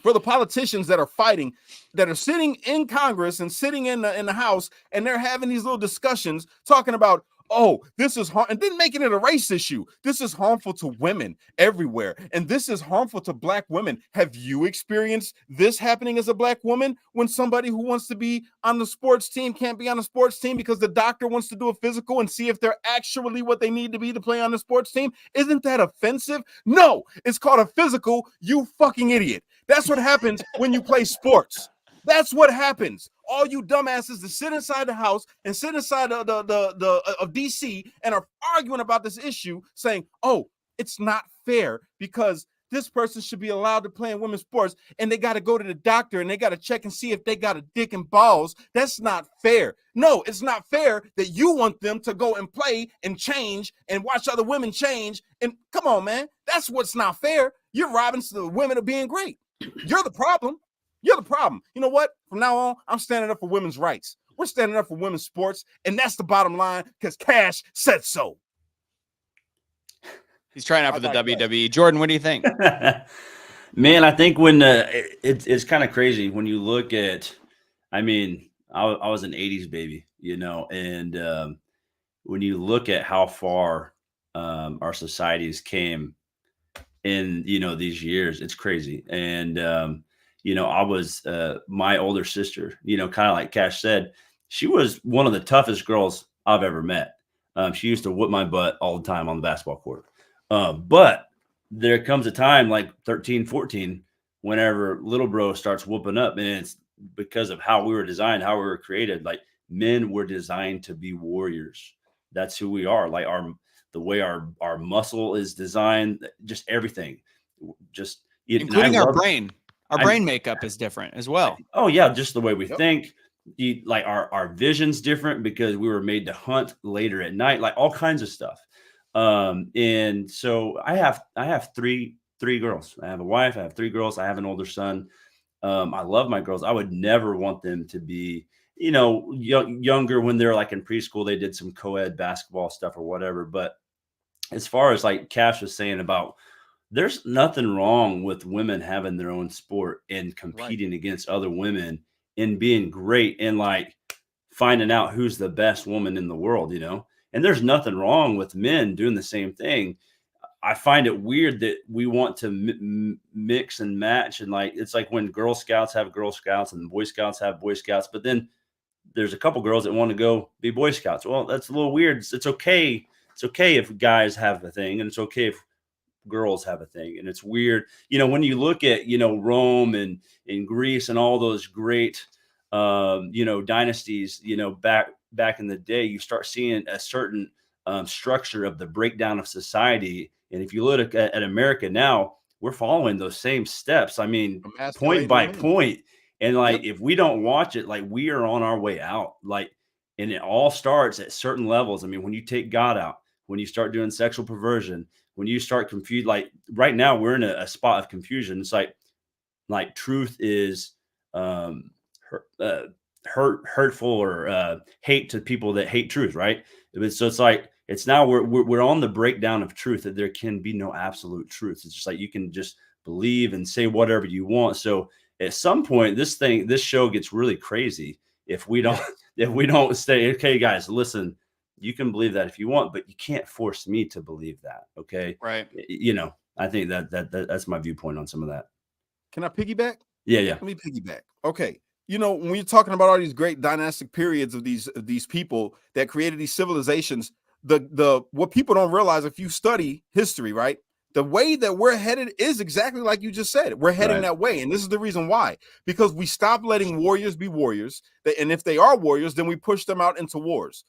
for the politicians that are fighting, that are sitting in Congress and sitting in the House, and they're having these little discussions talking about, oh, this is and then making it a race issue. This is harmful to women everywhere, and this is harmful to Black women. Have you experienced this happening as a Black woman when somebody who wants to be on the sports team can't be on the sports team because the doctor wants to do a physical and see if they're actually what they need to be to play on the sports team? Isn't that offensive? No, it's called a physical, you fucking idiot. That's what happens when you play sports. That's what happens. All you dumbasses that sit inside the house and sit inside of DC and are arguing about this issue, saying, "Oh, it's not fair because this person should be allowed to play in women's sports, and they got to go to the doctor and they got to check and see if they got a dick and balls." That's not fair. No, it's not fair that you want them to go and play and change and watch other women change. And come on, man, that's what's not fair. You're robbing the women of being great. You're the problem. You're the problem. You know what? From now on, I'm standing up for women's rights. We're standing up for women's sports, and that's the bottom line because Cash said so. He's trying out for the WWE. Jordan, what do you think? Man, I think when it's kind of crazy when you look at, I mean, I was an 80s baby, you know, and when you look at how far our societies came in, you know, these years, it's crazy. And, you know, I was my older sister, you know, kind of like Cash said, she was one of the toughest girls I've ever met. She used to whip my butt all the time on the basketball court. But there comes a time like 13, 14, whenever little bro starts whooping up, and it's because of how we were designed, how we were created. Like, men were designed to be warriors. That's who we are. Like the way our muscle is designed, just everything, just including our brain. Our brain makeup is different as well. Oh yeah, just the way we think. Like our vision's different because we were made to hunt later at night, like all kinds of stuff. And so I have three girls. I have a wife. I have 3 girls. I have an older son. I love my girls. I would never want them to be, you know, younger when they're like in preschool. They did some co-ed basketball stuff or whatever. But as far as like Cash was saying about, there's nothing wrong with women having their own sport and competing against other women and being great and like finding out who's the best woman in the world, you know? And there's nothing wrong with men doing the same thing. I find it weird that we want to mix and match. And like, it's like when Girl Scouts have Girl Scouts and Boy Scouts have Boy Scouts, but then there's a couple girls that want to go be Boy Scouts. Well, that's a little weird. It's okay. It's okay if guys have a thing, and it's okay if girls have a thing. And it's weird, you know, when you look at, you know, Rome and in Greece and all those great, you know, dynasties, you know, back in the day, you start seeing a certain structure of the breakdown of society. And if you look at America now, we're following those same steps. I mean, point by point. And like, if we don't watch it, like, we are on our way out. Like, and it all starts at certain levels. I mean, when you take God out, when you start doing sexual perversion, when you start confused, like right now we're in a spot of confusion. It's like truth is hurtful or hate to people that hate truth, right? So it's like, it's now we're on the breakdown of truth, that there can be no absolute truth. It's just like you can just believe and say whatever you want. So at some point, this show gets really crazy if we don't say, okay, guys, listen, you can believe that if you want, but you can't force me to believe that. Okay. Right. You know, I think that's my viewpoint on some of that. Can I piggyback? Yeah. Let me piggyback. Okay. You know, when we're talking about all these great dynastic periods of these people that created these civilizations, the what people don't realize, if you study history, right, the way that we're headed is exactly like you just said. We're heading that way. And this is the reason why, because we stop letting warriors be warriors. And if they are warriors, then we push them out into wars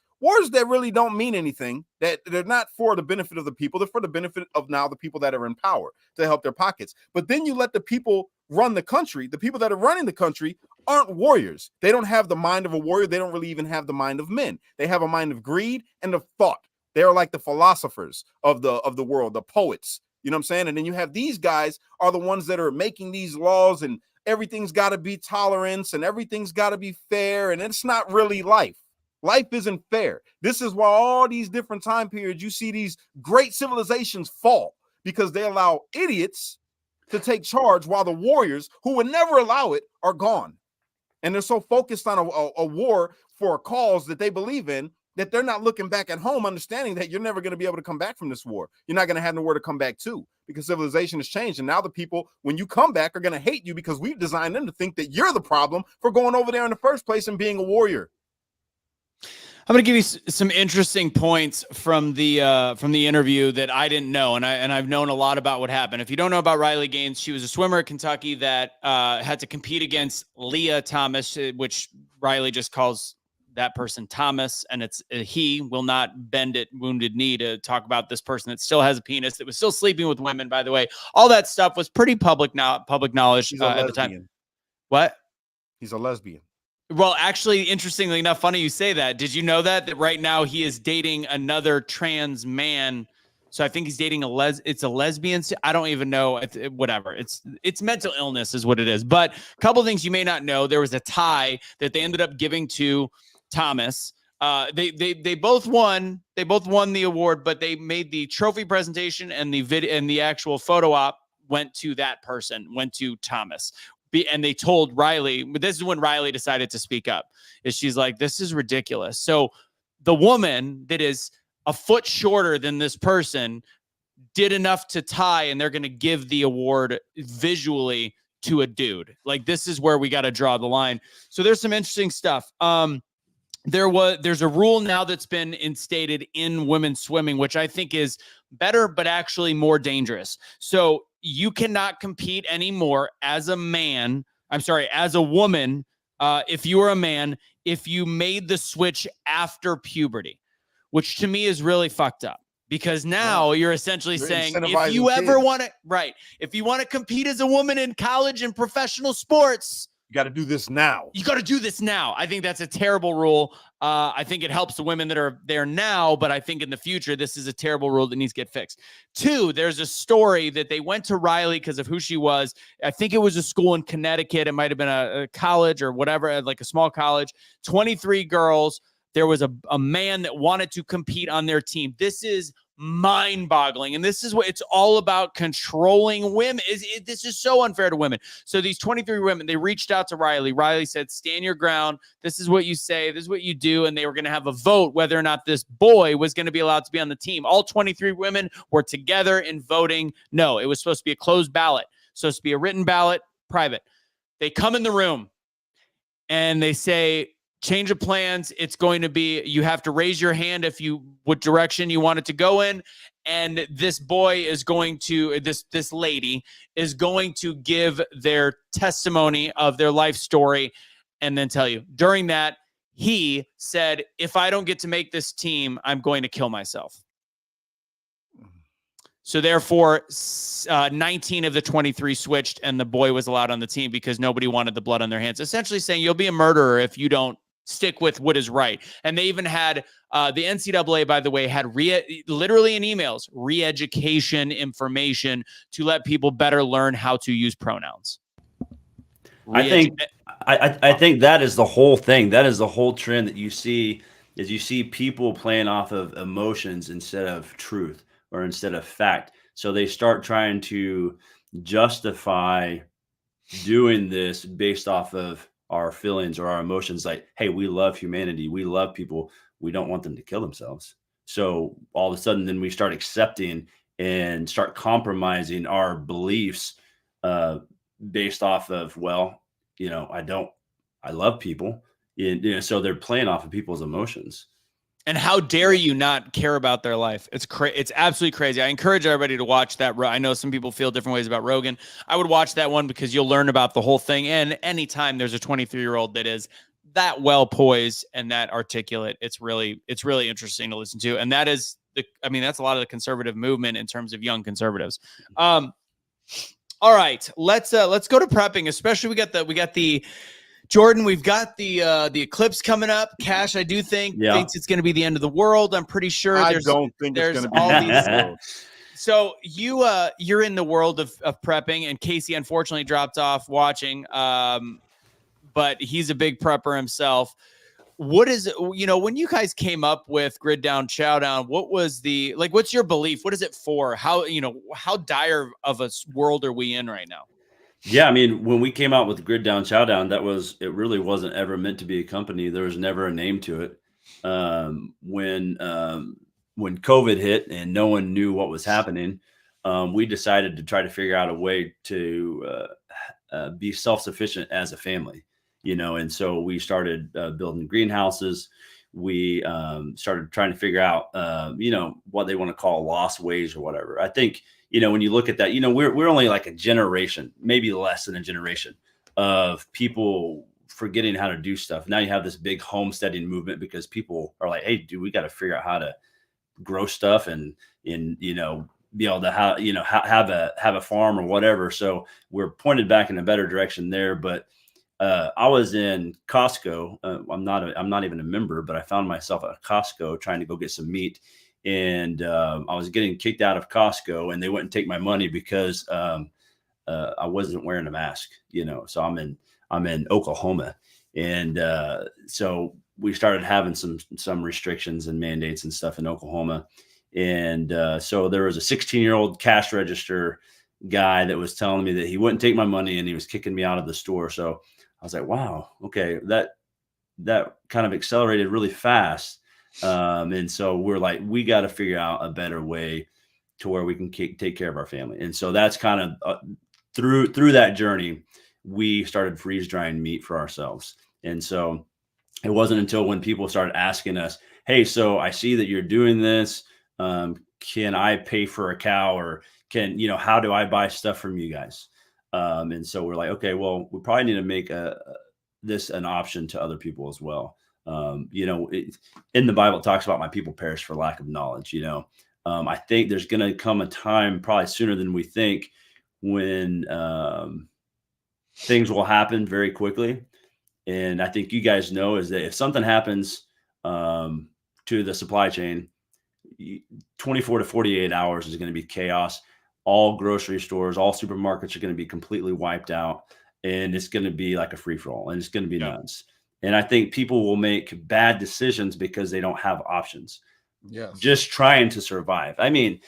that really don't mean anything, that they're not for the benefit of the people. They're for the benefit of now the people that are in power to help their pockets. But then you let the people run the country. The people that are running the country aren't warriors. They don't have the mind of a warrior. They don't really even have the mind of men. They have a mind of greed and of thought. They are like the philosophers of the world, the poets. You know what I'm saying? And then you have these guys are the ones that are making these laws, and everything's got to be tolerance and everything's got to be fair. And it's not really life. Life isn't fair. This is why all these different time periods, you see these great civilizations fall, because they allow idiots to take charge while the warriors, who would never allow it, are gone. And they're so focused on a war for a cause that they believe in that they're not looking back at home, understanding that you're never going to be able to come back from this war. You're not going to have nowhere to come back to, because civilization has changed. And now the people, when you come back, are going to hate you because we've designed them to think that you're the problem for going over there in the first place and being a warrior. I'm going to give you some interesting points from the interview that I didn't know, and I've known a lot about what happened. If you don't know about Riley Gaines, she was a swimmer at Kentucky that had to compete against Leah Thomas, which Riley just calls that person Thomas, and it's he will not bend it wounded knee to talk about this person that still has a penis, that was still sleeping with women, by the way. All that stuff was pretty public knowledge at the time. What? He's a lesbian. Well, actually, interestingly enough, funny you say that. Did you know that right now he is dating another trans man? So I think he's dating it's a lesbian. I don't even know. Whatever. It's mental illness is what it is. But a couple of things you may not know. There was a tie that they ended up giving to Thomas. They both won. They both won the award, but they made the trophy presentation and the actual photo op went to that person, went to Thomas. And they told Riley, but this is when Riley decided to speak up, is she's like, this is ridiculous. So the woman that is a foot shorter than this person did enough to tie, and they're going to give the award visually to a dude. Like, this is where we got to draw the line. So there's some interesting stuff. There's a rule now that's been instated in women's swimming, which I think is better, but actually more dangerous. So you cannot compete anymore as a man. I'm sorry, as a woman. If you were a man, if you made the switch after puberty, which to me is really fucked up, because now you're essentially saying, if you ever want to, right, if you want to compete as a woman in college and professional sports, you got to do this now. You got to do this now. I think that's a terrible rule. I think it helps the women that are there now, but I think in the future, this is a terrible rule that needs to get fixed. 2, there's a story that they went to Riley because of who she was. I think it was a school in Connecticut. It might have been a college or whatever, like a small college. 23 girls. There was a man that wanted to compete on their team. This is mind-boggling, and this is what it's all about, controlling women. This is so unfair to women. So these 23 women, they reached out to Riley. Riley said, stand your ground. This is what you say. This is what you do. And they were going to have a vote whether or not this boy was going to be allowed to be on the team. All 23 women were together in voting no. It was supposed to be a closed ballot. Supposed to be a written ballot, private. They come in the room and they say, change of plans. It's going to be, you have to raise your hand what direction you want it to go in. And this boy is going to, this lady is going to give their testimony of their life story and then tell you. During that, he said, if I don't get to make this team, I'm going to kill myself. So therefore, 19 of the 23 switched and the boy was allowed on the team because nobody wanted the blood on their hands. Essentially saying you'll be a murderer if you don't stick with what is right. And they even had the NCAA, by the way, had literally in emails, re-education information to let people better learn how to use pronouns. I think that is the whole thing. That is the whole trend that you see, is you see people playing off of emotions instead of truth or instead of fact. So they start trying to justify doing this based off of our feelings or our emotions, like, hey, we love humanity, we love people, we don't want them to kill themselves. So all of a sudden then we start accepting and start compromising our beliefs based off of, well, I love people, so they're playing off of people's emotions. And how dare you not care about their life? It's absolutely crazy. I encourage everybody to watch that. I know some people feel different ways about Rogan. I would watch that one because you'll learn about the whole thing. And anytime there's a 23-year-old that is that well poised and that articulate, it's really interesting to listen to. And that is that's a lot of the conservative movement in terms of young conservatives. All right, let's go to prepping. Especially we got the Jordan, we've got the eclipse coming up. Cash, I do think thinks it's going to be the end of the world. I'm pretty sure. I don't think it's going to be all these. So you're in the world of prepping, and Kaecey unfortunately dropped off watching, but he's a big prepper himself. What is when you guys came up with Grid Down Chow Down? What was what's your belief? What is it for? How dire of a world are we in right now? Yeah, when we came out with Grid Down Chow Down, it really wasn't ever meant to be a company. There was never a name to it. when COVID hit and no one knew what was happening, we decided to try to figure out a way to be self-sufficient as a family, and so we started building greenhouses. We started trying to figure out, what they want to call lost ways or whatever. I think, when you look at that, we're only like a generation, maybe less than a generation of people forgetting how to do stuff. Now you have this big homesteading movement because people are like, hey, dude, we got to figure out how to grow stuff and be able to have a farm or whatever. So we're pointed back in a better direction there. But I was in Costco. I'm not even a member, but I found myself at Costco trying to go get some meat, and I was getting kicked out of Costco, and they wouldn't take my money because I wasn't wearing a mask. So I'm in Oklahoma, and so we started having some restrictions and mandates and stuff in Oklahoma. And so there was a 16-year-old cash register guy that was telling me that he wouldn't take my money and he was kicking me out of the store. So I was like, wow, okay, that kind of accelerated really fast. And so we're like, we got to figure out a better way to where we can take care of our family. And so that's kind of through that journey, we started freeze drying meat for ourselves. And so it wasn't until when people started asking us, hey, so I see that you're doing this. Can I pay for a cow, or how do I buy stuff from you guys? And so we're like, okay, well, we probably need to make this an option to other people as well. In the Bible, it talks about my people perish for lack of knowledge. I think there's going to come a time, probably sooner than we think, when things will happen very quickly. And I think you guys know is that if something happens to the supply chain, 24 to 48 hours is going to be chaos. All grocery stores, all supermarkets are going to be completely wiped out, and it's going to be like a free for all, and it's going to be nuts. And I think people will make bad decisions because they don't have options. Yes. Just trying to survive. I mean,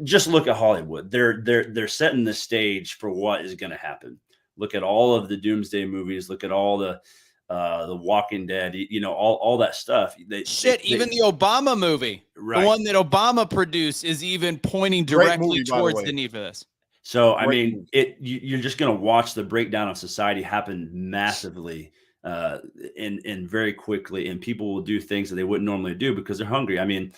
just look at Hollywood. They're setting the stage for what is going to happen. Look at all of the doomsday movies. Look at all the Walking Dead. All that stuff. Even the Obama movie, right. The one that Obama produced, is even pointing directly towards the need for this. So I mean, you're just going to watch the breakdown of society happen massively and very quickly, and people will do things that they wouldn't normally do because they're hungry. I mean,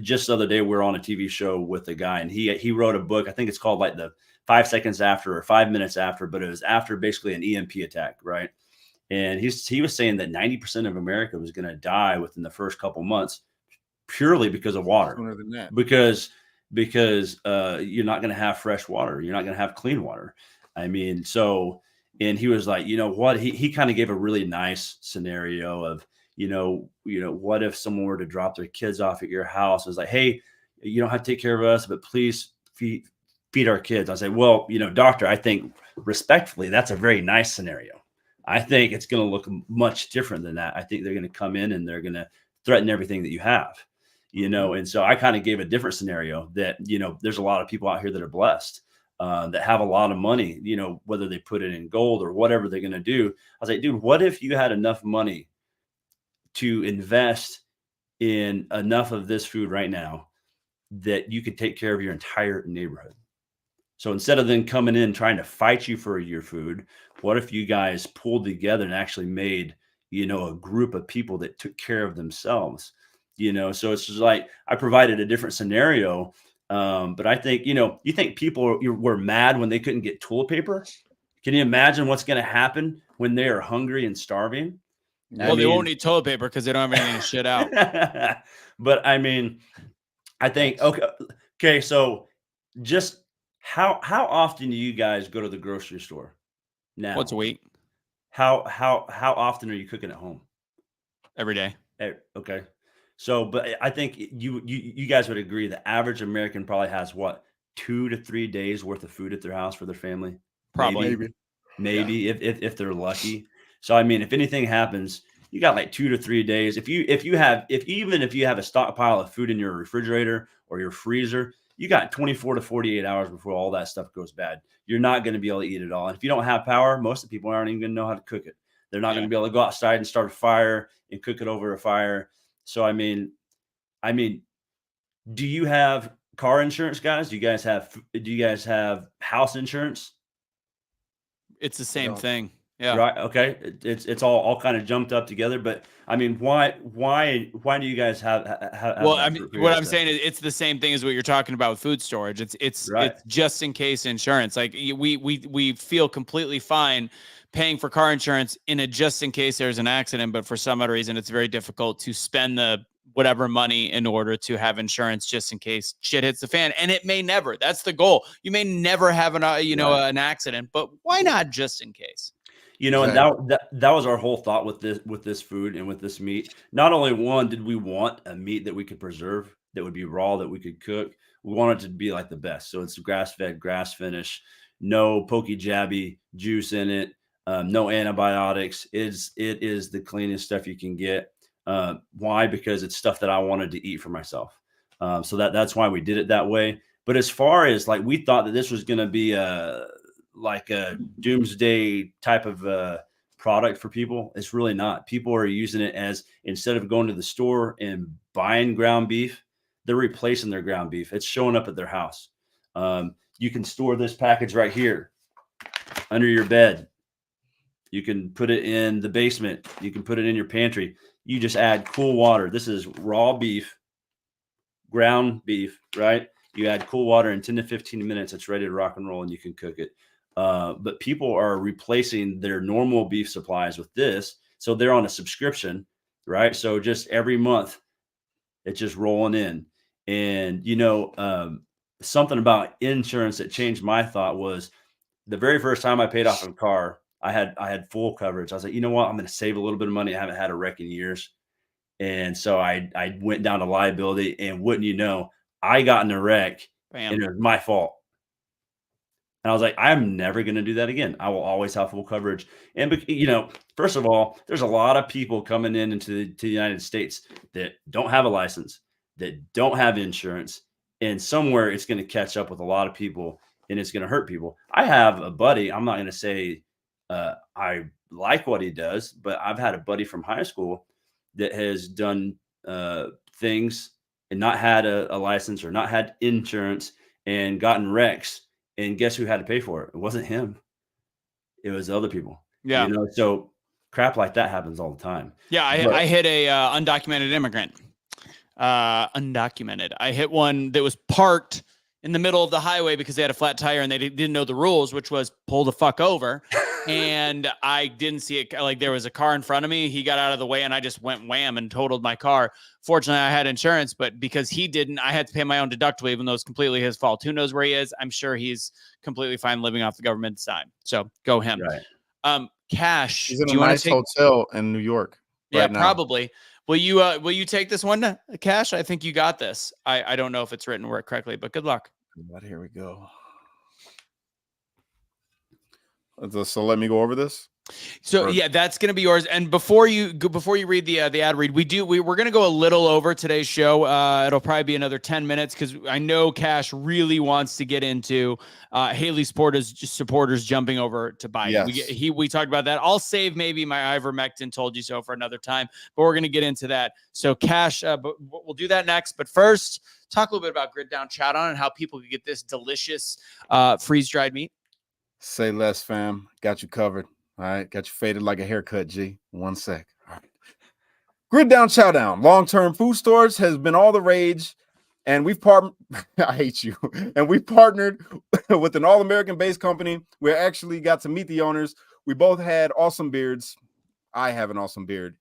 just the other day we're on a TV show with a guy, and he wrote a book. I think it's called like the 5 seconds after or 5 minutes after, but it was after basically an EMP attack, right? And he was saying that 90% of America was going to die within the first couple months purely because of water. Sooner than that. Because you're not going to have fresh water. You're not going to have clean water. I mean, so, and he was like, you know what? He kind of gave a really nice scenario of, what if someone were to drop their kids off at your house? It was like, hey, you don't have to take care of us, but please feed our kids. I said, well, doctor, I think respectfully, that's a very nice scenario. I think it's going to look much different than that. I think they're going to come in and they're going to threaten everything that you have, and so I kind of gave a different scenario that, there's a lot of people out here that are blessed, that have a lot of money, whether they put it in gold or whatever they're going to do. I was like, dude, what if you had enough money to invest in enough of this food right now that you could take care of your entire neighborhood? So instead of them coming in trying to fight you for your food, what if you guys pulled together and actually made, a group of people that took care of themselves? So it's just like I provided a different scenario. But I think, you think people were mad when they couldn't get toilet paper? Can you imagine what's going to happen when they are hungry and starving? Well, they won't need toilet paper because they don't have anything to shit out. But I mean, I think, okay. So just how often do you guys go to the grocery store now? Once a week. How often are you cooking at home? Every day. Okay. So, but I think you guys would agree the average American probably has what, 2 to 3 days worth of food at their house for their family? Probably. Maybe yeah. if they're lucky. So I mean, if anything happens, you got like 2 to 3 days. If you have a stockpile of food in your refrigerator or your freezer, you got 24 to 48 hours before all that stuff goes bad. You're not going to be able to eat it all. And if you don't have power, most of the people aren't even going to know how to cook it. They're not going to be able to go outside and start a fire and cook it over a fire. So, I mean, do you have car insurance, guys? Do you guys have house insurance? It's the same thing. Yeah. Right. Okay. It's all kind of jumped up together. But I mean, why do you guys have Well, that I mean, for what your I'm stuff? saying is it's the same thing as what you're talking about with food storage. It's Right. just in case insurance. Like we feel completely fine paying for car insurance in a just in case there's an accident, but for some other reason it's very difficult to spend the whatever money in order to have insurance just in case shit hits the fan. And it may never. That's the goal. You may never have an an accident, but why not just in case? You know, and that was our whole thought with this food and with this meat. Not only one did we want a meat that we could preserve, that would be raw, that we could cook. We want it to be like the best. So it's grass fed, grass finish, no pokey jabby juice in it, no antibiotics. It is the cleanest stuff you can get. Why? Because it's stuff that I wanted to eat for myself. So that's why we did it that way. But as far as like, we thought that this was going to be like a doomsday type of product for people. It's really not. People are using it as, instead of going to the store and buying ground beef, they're replacing their ground beef. It's showing up at their house. You can store this package right here under your bed. You can put it in the basement. You can put it in your pantry. You just add cool water. This is raw beef, ground beef, right? You add cool water in 10 to 15 minutes. It's ready to rock and roll, and you can cook it. But people are replacing their normal beef supplies with this. So they're on a subscription, right? So just every month, it's just rolling in. And, something about insurance that changed my thought was the very first time I paid off a car, I had full coverage. I was like, you know what? I'm going to save a little bit of money. I haven't had a wreck in years. And so I went down to liability, and wouldn't you know, I got in a wreck. Bam. And it was my fault. And I was like, I'm never going to do that again. I will always have full coverage. And, first of all, there's a lot of people coming into the United States that don't have a license, that don't have insurance. And somewhere it's going to catch up with a lot of people, and it's going to hurt people. I have a buddy. I'm not going to say I like what he does, but I've had a buddy from high school that has done things and not had a license or not had insurance and gotten wrecks. And guess who had to pay for it? It wasn't him. It was other people. Yeah. So crap like that happens all the time. Yeah. I hit a undocumented immigrant. Undocumented. I hit one that was parked in the middle of the highway because they had a flat tire and they didn't know the rules, which was pull the fuck over. And I didn't see it. Like, there was a car in front of me. He got out of the way and I just went wham and totaled my car. Fortunately, I had insurance, but because he didn't, I had to pay my own deductible, even though it's completely his fault. Who knows where he is? I'm sure he's completely fine living off the government's dime. So go him. Right. Cash. He's in a nice hotel in New York. Yeah, probably. Will you take this one, Cash? I think you got this. I don't know if it's written correctly, but good luck. Here we go. So let me go over this. So yeah, that's going to be yours. And before you read the ad read, we're going to go a little over today's show. It'll probably be another 10 minutes because I know Cash really wants to get into Haley supporters jumping over to Biden. Yes. We talked about that. I'll save maybe my ivermectin told you so for another time, but we're going to get into that. So Cash, but we'll do that next. But first, talk a little bit about Grid Down Chow Down and how people can get this delicious freeze-dried meat. Say less, fam. Got you covered. All right. Got you faded like a haircut, G. 1 sec. All right. Grid Down Chow Down. Long-term food stores has been all the rage. And we've I hate you. And we partnered with an all-American based company. We actually got to meet the owners. We both had awesome beards. I have an awesome beard.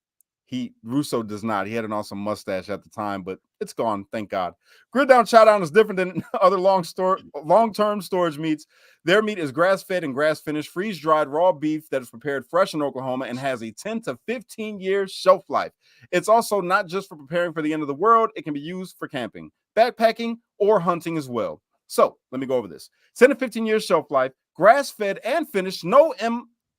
Russo does not. He had an awesome mustache at the time, but it's gone. Thank God. Grid Down Chow Down is different than other long-term storage meats. Their meat is grass-fed and grass-finished, freeze-dried raw beef that is prepared fresh in Oklahoma and has a 10 to 15-year shelf life. It's also not just for preparing for the end of the world. It can be used for camping, backpacking, or hunting as well. So let me go over this. 10 to 15-year shelf life, grass-fed and finished, no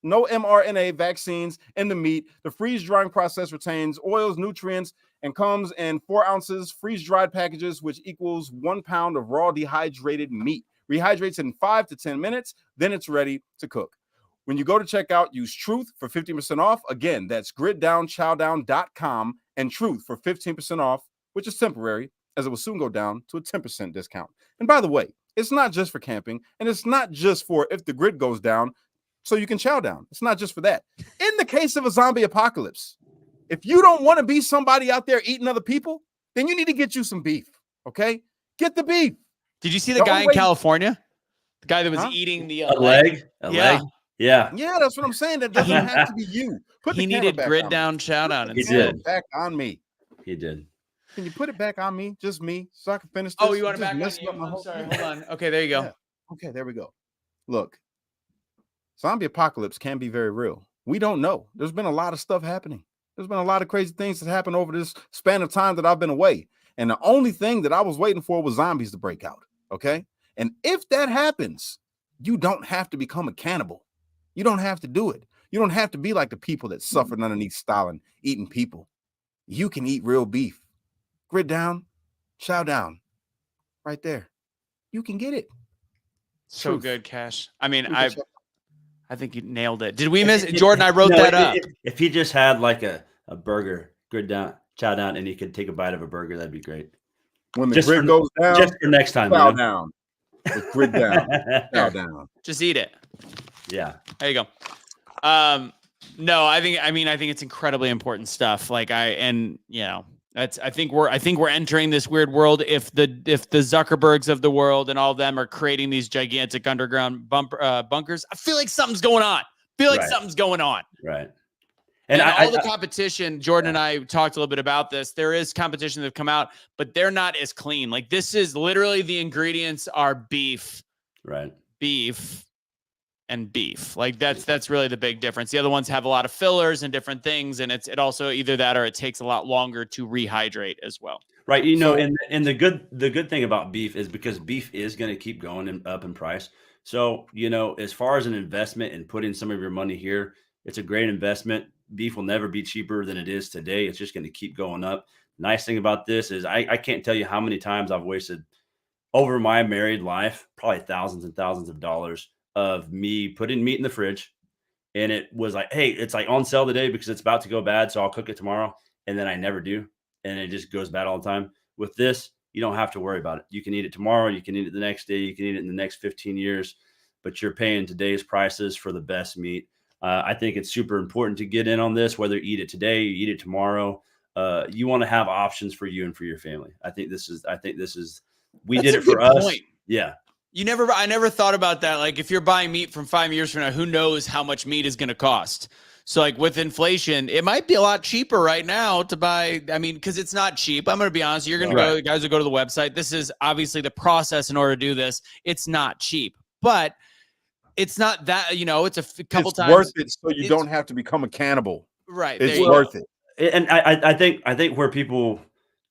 mRNA vaccines in the meat. The freeze-drying process retains oils, nutrients, and comes in 4 ounces freeze-dried packages, which equals 1 pound of raw dehydrated meat. Rehydrates in 5 to 10 minutes, then it's ready to cook. When you go to checkout, use Truth for 15% off. Again, that's griddownchowdown.com and Truth for 15% off, which is temporary, as it will soon go down to a 10% discount. And by the way, it's not just for camping, and it's not just for if the grid goes down, so you can chow down. It's not just for that. In the case of a zombie apocalypse, if you don't want to be somebody out there eating other people, then you need to get you some beef, okay? Get the beef. Did you see the guy in California? The guy that was eating the leg? Leg? Yeah. Yeah, that's what I'm saying. That doesn't have to be you. He needed Grid Down Chow Down. He did. Back on me. He did. Can you put it back on me? Just me, so I can finish this? Oh, you want it back on you? I'm sorry. Hold on. Okay, there you go. Yeah. Okay, there we go. Look, zombie apocalypse can be very real. We don't know. There's been a lot of stuff happening. There's been a lot of crazy things that happened over this span of time that I've been away. And the only thing that I was waiting for was zombies to break out. Okay. And if that happens, you don't have to become a cannibal. You don't have to do it. You don't have to be like the people that suffered underneath Stalin, eating people. You can eat real beef. Grid down, chow down. Right there. You can get it. So Truth. good, Cash. I mean, I think you nailed it. Did we miss it? Jordan, I wrote that up. If he just had like a burger, Grid Down, chow down, and he could take a bite of a burger, that'd be great. When the grid goes down, just for next time, chow down. With grid down, chow down. Just eat it. Yeah. There you go. No, I think it's incredibly important stuff. Like I think we're entering this weird world. If the Zuckerbergs of the world and all of them are creating these gigantic underground bunkers, I feel like something's going on. Something's going on. Right. And all the competition, Jordan and I talked a little bit about this. There is competition that have come out, but they're not as clean. Like this is literally the ingredients are beef. Right. Beef and beef. Like that's really the big difference. The other ones have a lot of fillers and different things, and it also either that or it takes a lot longer to rehydrate as well. Right. You know, and the good thing about beef is because beef is going to keep going up in price. So, you know, as far as an investment and putting some of your money here, it's a great investment. Beef will never be cheaper than it is today. It's just going to keep going up. Nice thing about this is I can't tell you how many times I've wasted over my married life, probably thousands and thousands of dollars of me putting meat in the fridge. And it was like, hey, it's like on sale today because it's about to go bad. So I'll cook it tomorrow. And then I never do. And it just goes bad all the time. With this, you don't have to worry about it. You can eat it tomorrow. You can eat it the next day. You can eat it in the next 15 years. But you're paying today's prices for the best meat. I think it's super important to get in on this, whether you eat it today, you eat it tomorrow. You want to have options for you and for your family. I think this is, we did it for us. Yeah. I never thought about that. Like if you're buying meat from 5 years from now, who knows how much meat is going to cost? So like with inflation, it might be a lot cheaper right now to buy. I mean, because it's not cheap. I'm going to be honest. You're going to go, guys will go to the website. This is obviously the process in order to do this. It's not cheap, but it's not that, you know, it's a couple times. It's worth it so you don't have to become a cannibal. Right. It's worth it. And I think where people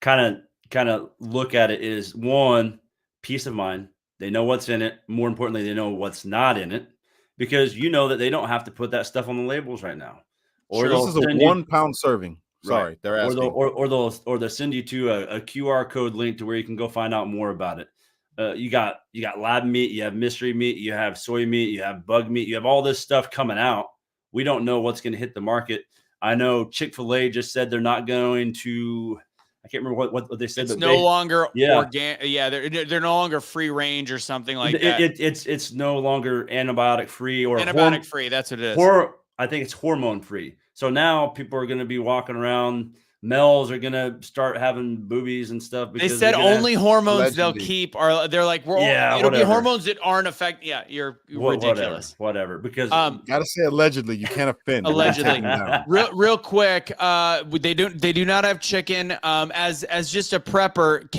kind of look at it is one, peace of mind. They know what's in it. More importantly, they know what's not in it, because you know that they don't have to put that stuff on the labels right now. Or this is a 1 pound serving. Sorry, right. They're asking. Or they'll send you to a QR code link to where you can go find out more about it. You got lab meat, you have mystery meat, you have soy meat, you have bug meat, you have all this stuff coming out. We don't know what's going to hit the market. I know Chick-fil-A just said they're not going to. I can't remember what they said. It's no longer organic. Yeah, they're no longer free range or something like that. It's no longer antibiotic free or antibiotic free. That's what it is. I think it's hormone free. So now people are going to be walking around. Males are going to start having boobies and stuff. They said only hormones they'll keep are. They're like, it'll be hormones that aren't affected. Yeah, you're ridiculous. Whatever. Because gotta say allegedly. You can't offend. Allegedly. real quick. They do not have chicken. As just a prepper,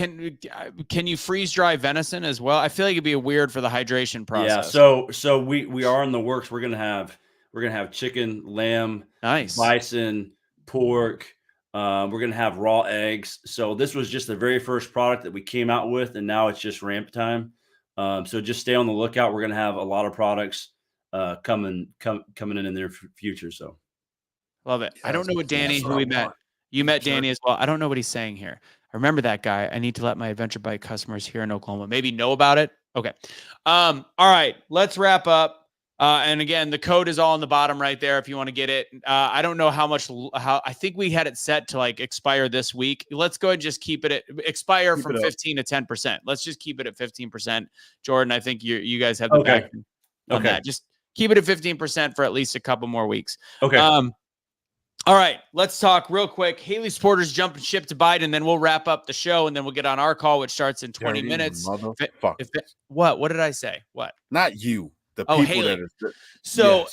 can you freeze dry venison as well? I feel like it'd be weird for the hydration process. Yeah. So we are in the works. We're gonna have chicken, lamb, bison, pork. We're going to have raw eggs. So this was just the very first product that we came out with, and now it's just ramp time. So just stay on the lookout. We're going to have a lot of products coming in the near future. So love it. I don't know what Danny, who we met. You met Danny as well. I don't know what he's saying here. I remember that guy. I need to let my Adventure Bike customers here in Oklahoma maybe know about it. Okay. All right. Let's wrap up. And again, the code is all on the bottom right there if you want to get it. I don't know how I think we had it set to like expire this week. Let's go ahead and just keep it expire from 15 to 10%. Let's just keep it at 15%. Jordan, I think you guys have the back on that. Just keep it at 15% for at least a couple more weeks. Okay. All right, let's talk real quick. Haley supporters jumping ship to Biden, then we'll wrap up the show, and then we'll get on our call, which starts in 20 minutes. What did I say? What? Not you. The people Haley. that are. So,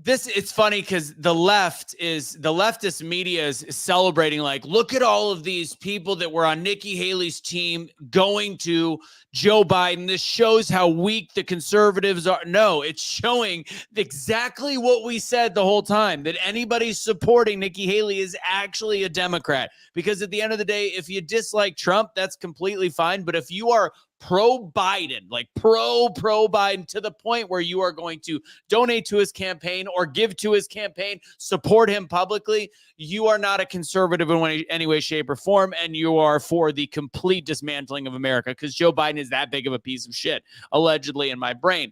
it's funny because the leftist media is celebrating, like, look at all of these people that were on Nikki Haley's team going to Joe Biden. This shows how weak the conservatives are. No, it's showing exactly what we said the whole time, that anybody supporting Nikki Haley is actually a Democrat. Because at the end of the day, if you dislike Trump, that's completely fine. But if you are pro-Biden, like pro-Biden to the point where you are going to donate to his campaign or give to his campaign, support him publicly, you are not a conservative in any way, shape, or form, and you are for the complete dismantling of America because Joe Biden is that big of a piece of shit, allegedly in my brain.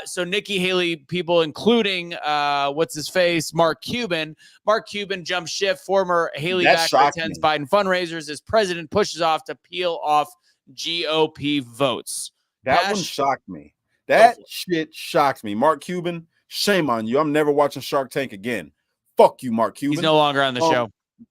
So Nikki Haley, people including what's his face, Mark Cuban jumped ship. Former Haley backer attends Biden fundraisers as president pushes off to peel off GOP votes. That one shocked me. That shit shocks me. Mark Cuban, shame on you. I'm never watching Shark Tank again. Fuck you, Mark Cuban. He's no longer on the show.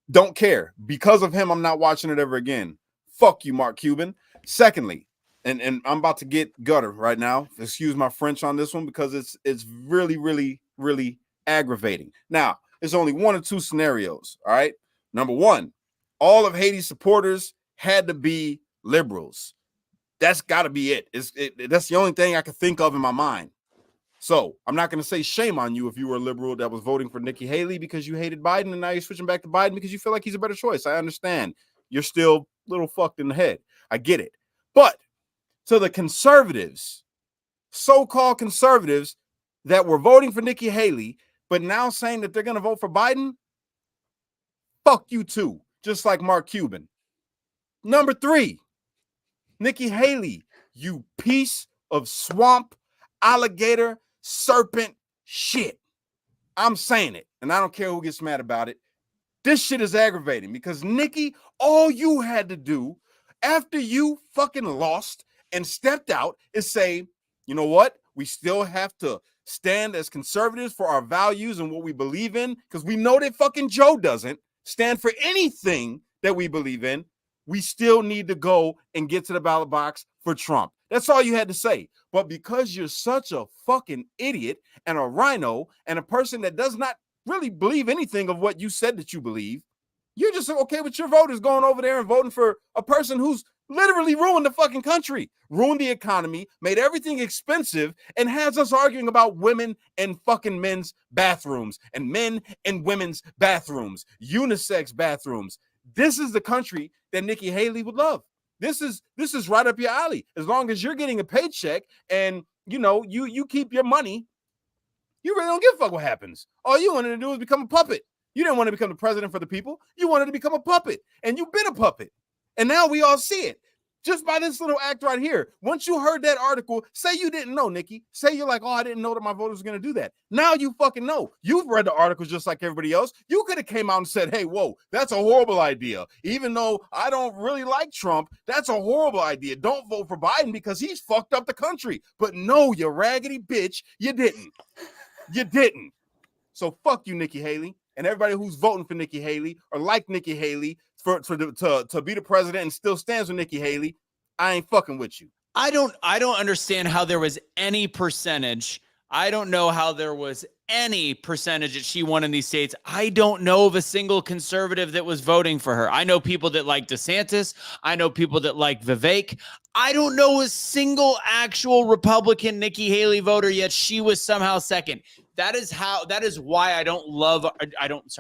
Don't care. Because of him, I'm not watching it ever again. Fuck you, Mark Cuban. Secondly, and I'm about to get gutter right now. Excuse my French on this one because it's really, really, really aggravating. Now, there's only one or two scenarios. All right. Number one, all of Haiti's supporters had to be liberals. That's got to be it. That's the only thing I can think of in my mind. So I'm not going to say shame on you if you were a liberal that was voting for Nikki Haley because you hated Biden and now you're switching back to Biden because you feel like he's a better choice. I understand. You're still a little fucked in the head. I get it. But to the conservatives, so-called conservatives that were voting for Nikki Haley, but now saying that they're going to vote for Biden, fuck you too, just like Mark Cuban. Number three, Nikki Haley, you piece of swamp, alligator, serpent shit. I'm saying it, and I don't care who gets mad about it. This shit is aggravating because Nikki, all you had to do after you fucking lost and stepped out is say, you know what? We still have to stand as conservatives for our values and what we believe in because we know that fucking Joe doesn't stand for anything that we believe in. We still need to go and get to the ballot box for Trump. That's all you had to say. But because you're such a fucking idiot and a rhino and a person that does not really believe anything of what you said that you believe, you're just okay with your voters going over there and voting for a person who's literally ruined the fucking country, ruined the economy, made everything expensive, and has us arguing about women and fucking men's bathrooms and men and women's bathrooms, unisex bathrooms. This is the country that Nikki Haley would love. This is right up your alley. As long as you're getting a paycheck and you keep your money, you really don't give a fuck what happens. All you wanted to do is become a puppet. You didn't want to become the president for the people. You wanted to become a puppet, and you've been a puppet. And now we all see it. Just by this little act right here. Once you heard that article, say you didn't know, Nikki. Say you're like, oh, I didn't know that my voters were going to do that. Now you fucking know. You've read the articles just like everybody else. You could have came out and said, hey, whoa, that's a horrible idea. Even though I don't really like Trump, that's a horrible idea. Don't vote for Biden because he's fucked up the country. But no, you raggedy bitch, you didn't. You didn't. So fuck you, Nikki Haley. And everybody who's voting for Nikki Haley or like Nikki Haley to be the president and still stands with Nikki Haley, I ain't fucking with you. I don't understand how there was any percentage. I don't know how there was any percentage that she won in these states. I don't know of a single conservative that was voting for her. I know people that like DeSantis. I know people that like Vivek. I don't know a single actual Republican Nikki Haley voter, yet she was somehow second. That is why I don't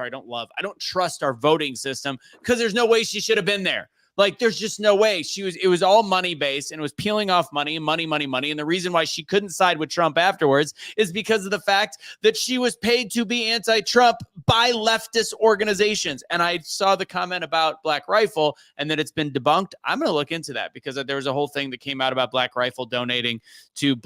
trust our voting system, because there's no way she should have been there. Like, there's just no way. It was all money based, and it was peeling off money. And the reason why she couldn't side with Trump afterwards is because of the fact that she was paid to be anti-Trump by leftist organizations. And I saw the comment about Black Rifle and that it's been debunked. I'm going to look into that because there was a whole thing that came out about Black Rifle donating to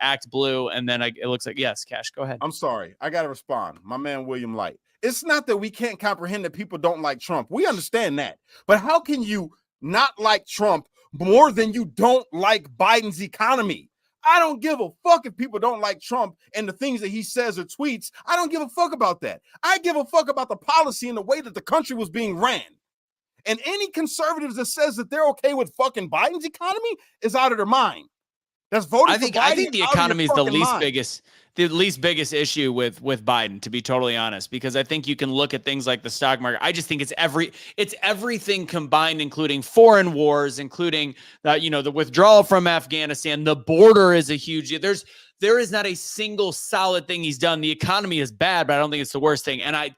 Act Blue. And then it looks like, yes, Cash, go ahead. I'm sorry. I got to respond. My man, William Light. It's not that we can't comprehend that people don't like Trump. We understand that. But how can you not like Trump more than you don't like Biden's economy? I don't give a fuck if people don't like Trump and the things that he says or tweets. I don't give a fuck about that. I give a fuck about the policy and the way that the country was being ran. And any conservatives that says that they're okay with fucking Biden's economy is out of their mind. That's voting. I think the economy is the least biggest issue with Biden, to be totally honest, because I think you can look at things like the stock market. I just think it's everything combined, including foreign wars, including the withdrawal from Afghanistan. The border is a huge. There is not a single solid thing he's done. The economy is bad, but I don't think it's the worst thing. And I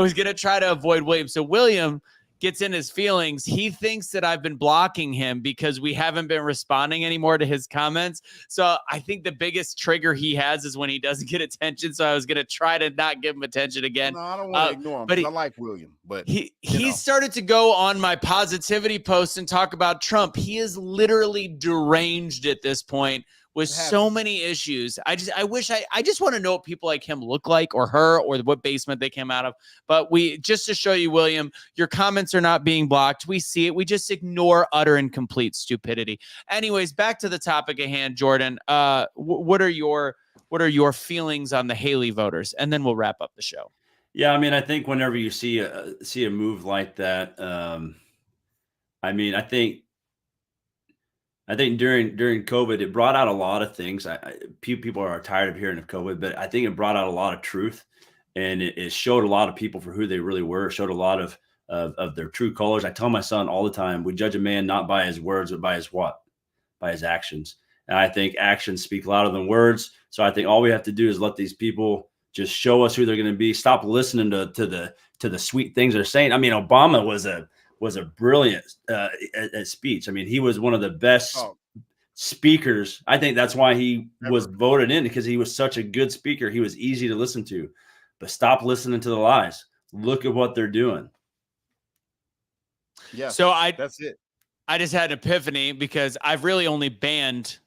was gonna try to avoid William. So William gets in his feelings. He thinks that I've been blocking him because we haven't been responding anymore to his comments. So I think the biggest trigger he has is when he doesn't get attention. So I was going to try to not give him attention again. No, I don't want to ignore him, but I like William. But he started to go on my positivity post and talk about Trump. He is literally deranged at this point with so many issues. I just want to know what people like him look like, or her, or what basement they came out of. But just to show you, William, your comments are not being blocked. We see it. We just ignore utter and complete stupidity. Anyways, back to the topic at hand, Jordan. What are your feelings on the Haley voters? And then we'll wrap up the show. Yeah, I mean, I think whenever you see a move like that, I think during COVID, it brought out a lot of things. People are tired of hearing of COVID, but I think it brought out a lot of truth, and it showed a lot of people for who they really were. It showed a lot of their true colors. I tell my son all the time, we judge a man not by his words, but by his what? By his actions. And I think actions speak louder than words. So I think all we have to do is let these people just show us who they're going to be. Stop listening to the sweet things they're saying. I mean, Obama was a brilliant speech. I mean, he was one of the best speakers. I think that's why he was voted in, because he was such a good speaker. He was easy to listen to. But stop listening to the lies. Look at what they're doing. Yeah. So that's it. I just had an epiphany because I've really only banned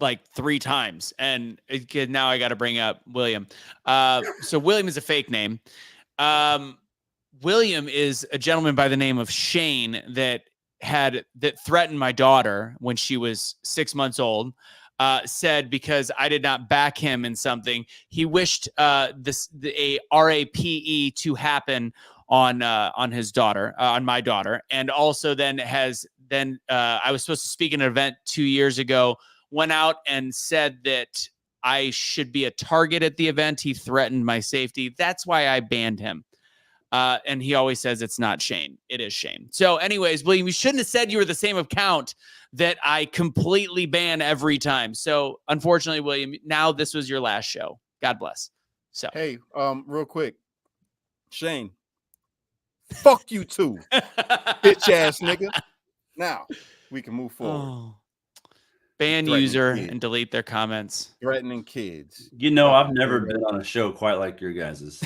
like 3 times, and now I got to bring up William. So William is a fake name. William is a gentleman by the name of Shane that threatened my daughter when she was 6 months old. Said because I did not back him in something, he wished a RAPE to happen on his daughter, on my daughter, and also then I was supposed to speak at an event 2 years ago. Went out and said that I should be a target at the event. He threatened my safety. That's why I banned him. And he always says it's not Shane. It is Shane. So anyways, William, you shouldn't have said you were the same account that I completely ban every time. So unfortunately, William, now this was your last show. God bless. So hey, real quick, Shane, fuck you too, bitch ass nigga. Now we can move forward. Ban user and delete their comments. Threatening kids. You know, I've never been on a show quite like your guys's.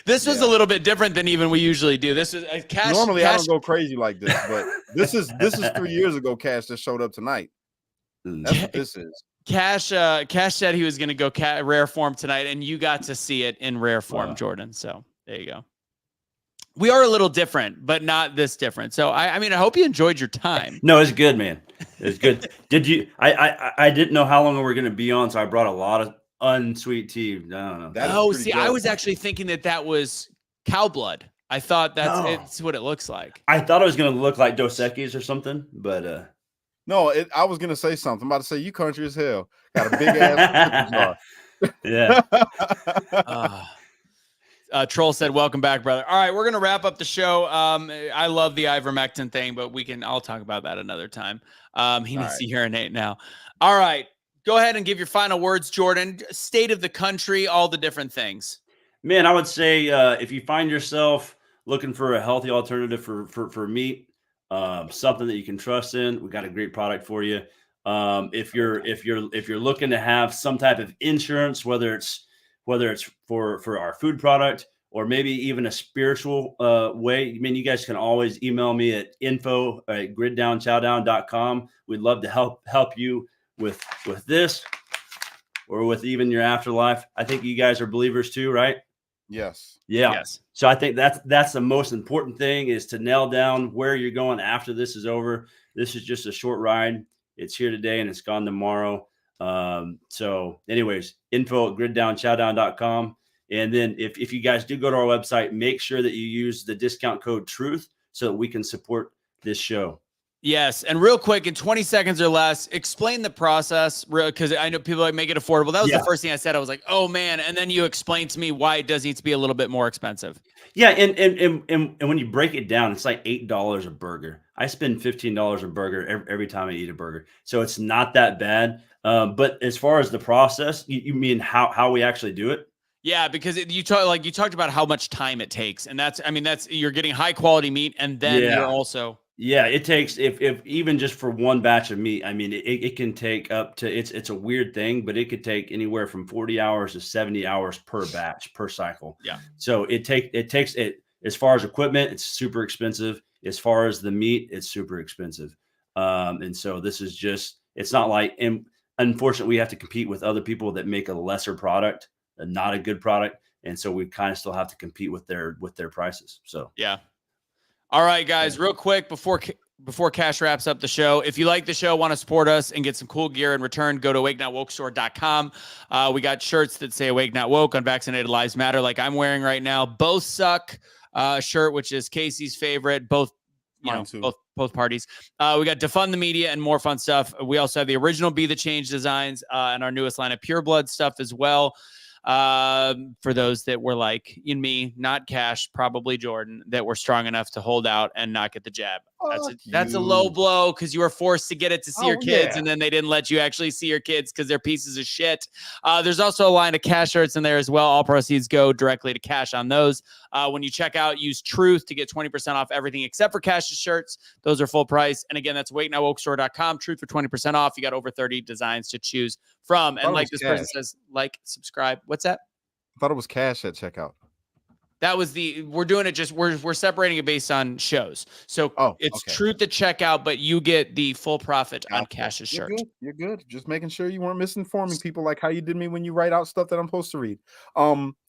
This was a little bit different than even we usually do. This is Cash. Normally, I don't go crazy like this, but this is 3 years ago. Cash just showed up tonight. That's what this is. Cash said he was going to go rare form tonight, and you got to see it in rare form, Jordan. So there you go. We are a little different, but not this different. So I mean, I hope you enjoyed your time. No, it's good, man. It's good. Did you? I didn't know how long we were going to be on, so I brought a lot of unsweet tea. I don't know. See, I was actually thinking that was cow blood. I thought it's what it looks like. I thought it was going to look like Dos Equis or something, but no. I was going to say something. I'm about to say you country as hell. Got a big ass jar. Yeah. Troll said, "Welcome back, brother." All right, we're gonna wrap up the show. I love the ivermectin thing, but I'll talk about that another time. He needs to urinate now. All right, go ahead and give your final words, Jordan. State of the country, all the different things. Man, I would say if you find yourself looking for a healthy alternative for meat, something that you can trust in, we got a great product for you. If you're looking to have some type of insurance, whether it's for our food product or maybe even a spiritual way, I mean, you guys can always email me at info@griddownchowdown.com. We'd love to help you with this or with even your afterlife. I think you guys are believers too, right? Yes. Yeah. Yes. So I think that's the most important thing, is to nail down where you're going after this is over. This is just a short ride. It's here today and it's gone tomorrow. So anyways, info@griddownchowdown.com. And then if you guys do go to our website, make sure that you use the discount code TRUTH so that we can support this show. Yes. And real quick, in 20 seconds or less, explain the process, because I know people like make it affordable. That was the first thing I said. I was like, oh man. And then you explained to me why it does need to be a little bit more expensive. Yeah. And when you break it down, it's like $8 a burger. I spend $15 a burger every time I eat a burger. So it's not that bad. But as far as the process, you mean how we actually do it? Yeah, because you talked about how much time it takes, and that's you're getting high quality meat, and then you're also it takes if even just for one batch of meat. I mean, it can take up to it's a weird thing, but it could take anywhere from 40 hours to 70 hours per batch per cycle. Yeah. So it takes as far as equipment, it's super expensive. As far as the meat, it's super expensive. And so this is just it's not like, and unfortunately we have to compete with other people that make a lesser product, not a good product, and so we kind of still have to compete with their prices. So yeah. All right, guys, real quick before Cash wraps up the show, if you like the show, want to support us and get some cool gear in return, go to awakenotwokestore.com. We got shirts that say Awake Not Woke, Unvaccinated Lives Matter, like I'm wearing right now. Both Suck shirt, which is Kaecey's favorite. Both, both parties. We got Defund the Media and more fun stuff. We also have the original Be the Change designs and our newest line of Pure Blood stuff as well. For those that were like in me, not Cash, probably Jordan, that were strong enough to hold out and not get the jab. That's a low blow, because you were forced to get it to see your kids, and then they didn't let you actually see your kids because they're pieces of shit. There's also a line of Cash shirts in there as well. All proceeds go directly to Cash on those. When you check out, use Truth to get 20% off everything except for Cash's shirts. Those are full price. And again, that's awakenotwokestore.com. Truth for 20% off. You got over 30 designs to choose from. And like this person says, like, subscribe. What's that? I thought it was Cash at checkout. That was we're doing it we're separating it based on shows. So it's Truth to checkout, but you get the full profit on Cash's shirt. You're good. Just making sure you weren't misinforming people like how you did me when you write out stuff that I'm supposed to read.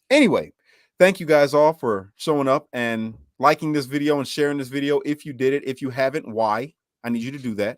Anyway, thank you guys all for showing up and liking this video and sharing this video. If you did it, if you haven't, why? I need you to do that.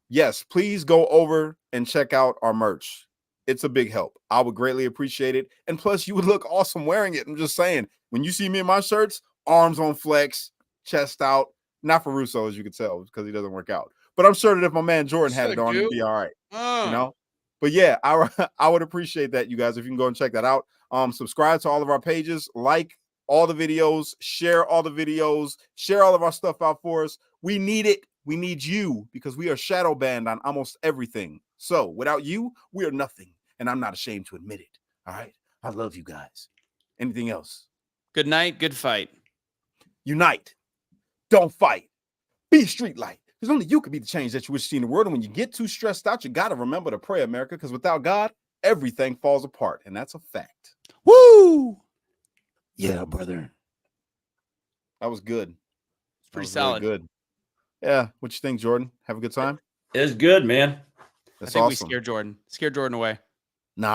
Yes, please go over and check out our merch. It's a big help. I would greatly appreciate it. And plus, you would look awesome wearing it. I'm just saying, when you see me in my shirts, arms on flex, chest out. Not for Russo, as you can tell, because he doesn't work out. But I'm sure that if my man Jordan had it on, it'd be all right. You know? But yeah, I would appreciate that, you guys, if you can go and check that out. Subscribe to all of our pages, like all the videos, share all the videos, share all of our stuff out for us. We need it. We need you, because we are shadow banned on almost everything. So without you, we are nothing. And I'm not ashamed to admit it. All right. I love you guys. Anything else? Good night. Good fight. Unite. Don't fight. Be street light. Because only you can be the change that you wish to see in the world. And when you get too stressed out, you got to remember to pray, America, because without God, everything falls apart. And that's a fact. Woo! Yeah, brother. That was good. It's pretty solid. Really good. Yeah. What you think, Jordan? Have a good time? It's good, man. I think we scared Jordan. Scared Jordan away. Nah.